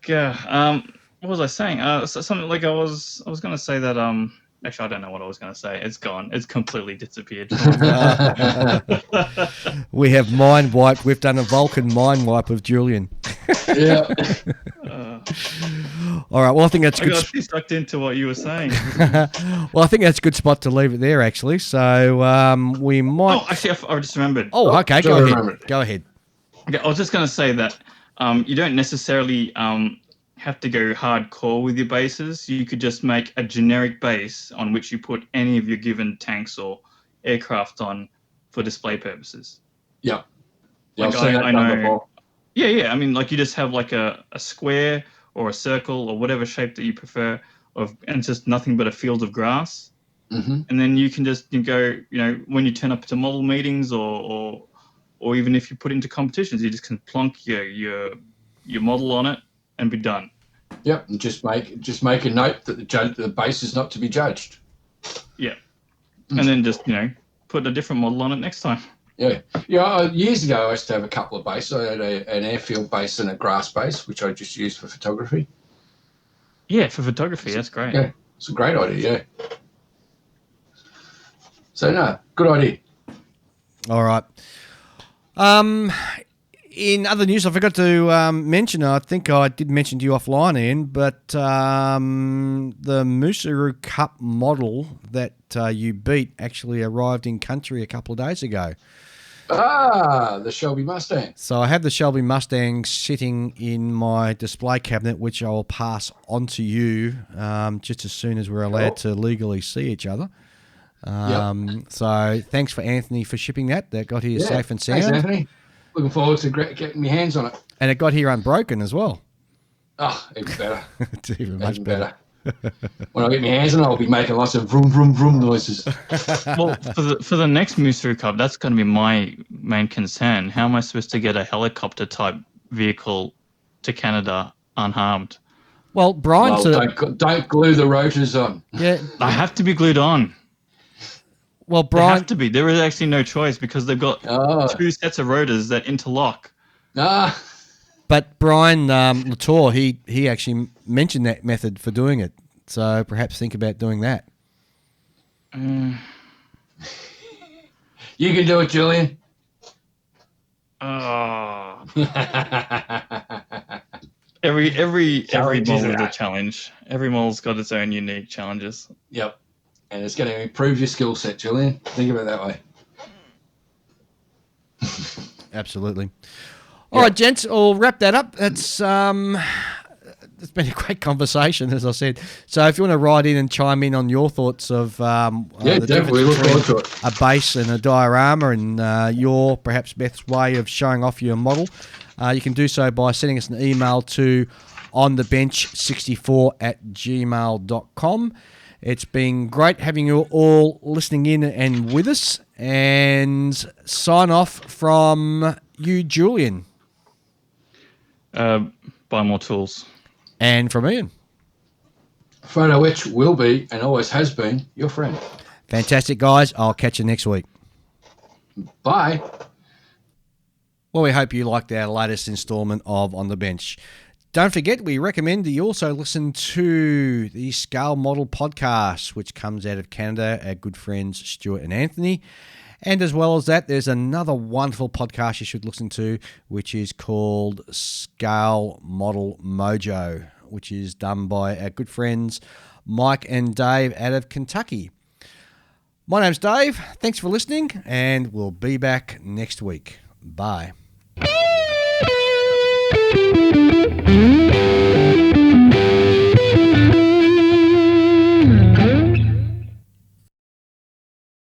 Yeah. What was I saying? Something like I was going to say that. Actually, I don't know what I was going to say. It's gone. It's completely disappeared.
We have mind wiped. We've done a Vulcan mind wipe of Julian.
Yeah.
All right. Well, I think that's good.
I got sucked into what you were saying.
Well, I think that's a good spot to leave it there, actually. So we might.
Oh, actually, I just remembered.
Oh, okay. Go ahead.
Okay, I was just going to say that you don't necessarily have to go hardcore with your bases. You could just make a generic base on which you put any of your given tanks or aircraft on for display purposes.
Yeah.
Like I know. Before. Yeah. I mean, like you just have like a square or a circle or whatever shape that you prefer, and it's just nothing but a field of grass.
Mm-hmm.
And then you can just go, when you turn up to model meetings or even if you put it into competitions, you just can plonk your model on it and be done.
Yep, and just make a note that the base is not to be judged.
Yeah, and then just put a different model on it next time.
Yeah. Years ago, I used to have a couple of bases. I had an airfield base and a grass base, which I just used for photography.
Yeah, for photography, that's great.
Yeah, it's a great idea. Yeah. So no, good idea.
All right. in other news, I forgot to mention, I think I did mention to you offline, Ian, but the Musaru Cup model that you beat actually arrived in country a couple of days ago.
The Shelby Mustang.
So I have the Shelby Mustang sitting in my display cabinet, which I'll pass on to you just as soon as we're allowed to legally see each other. So thanks for Anthony for shipping that. That got here safe and sound.
Thanks, Anthony. Looking forward to getting my hands on it.
And it got here unbroken as well.
Oh, even better.
It's even much better.
When I get my hands on it, I'll be making lots of vroom, vroom, vroom noises.
Well, for the next Musaru Cup, that's going to be my main concern. How am I supposed to get a helicopter-type vehicle to Canada unharmed?
Well, Brian...
don't glue the rotors on.
Yeah,
they have to be glued on.
Well, Brian...
They have to be. There is actually no choice because they've got two sets of rotors that interlock.
But Brian Latour, he actually mentioned that method for doing it. So perhaps think about doing that.
You can do it, Julian.
Every model is a challenge. Every model's got its own unique challenges.
Yep. And it's going to improve your skill set, Julian. Think of it that way.
Absolutely. All right, gents, I'll wrap that up. It's been a great conversation, as I said. So if you want to write in and chime in on your thoughts of the
definitely look forward to it.
A base and a diorama and your perhaps best way of showing off your model, you can do so by sending us an email to onthebench64@gmail.com. It's been great having you all listening in and with us. And sign off from you, Julian.
Buy more tools.
And from Ian.
Photo Etch will be, and always has been, your friend.
Fantastic, guys. I'll catch you next week.
Bye.
Well, we hope you liked our latest instalment of On the Bench. Don't forget, we recommend that you also listen to the Scale Model podcast, which comes out of Canada, our good friends Stuart and Anthony. And as well as that, there's another wonderful podcast you should listen to, which is called Scale Model Mojo, which is done by our good friends Mike and Dave out of Kentucky. My name's Dave. Thanks for listening, and we'll be back next week. Bye.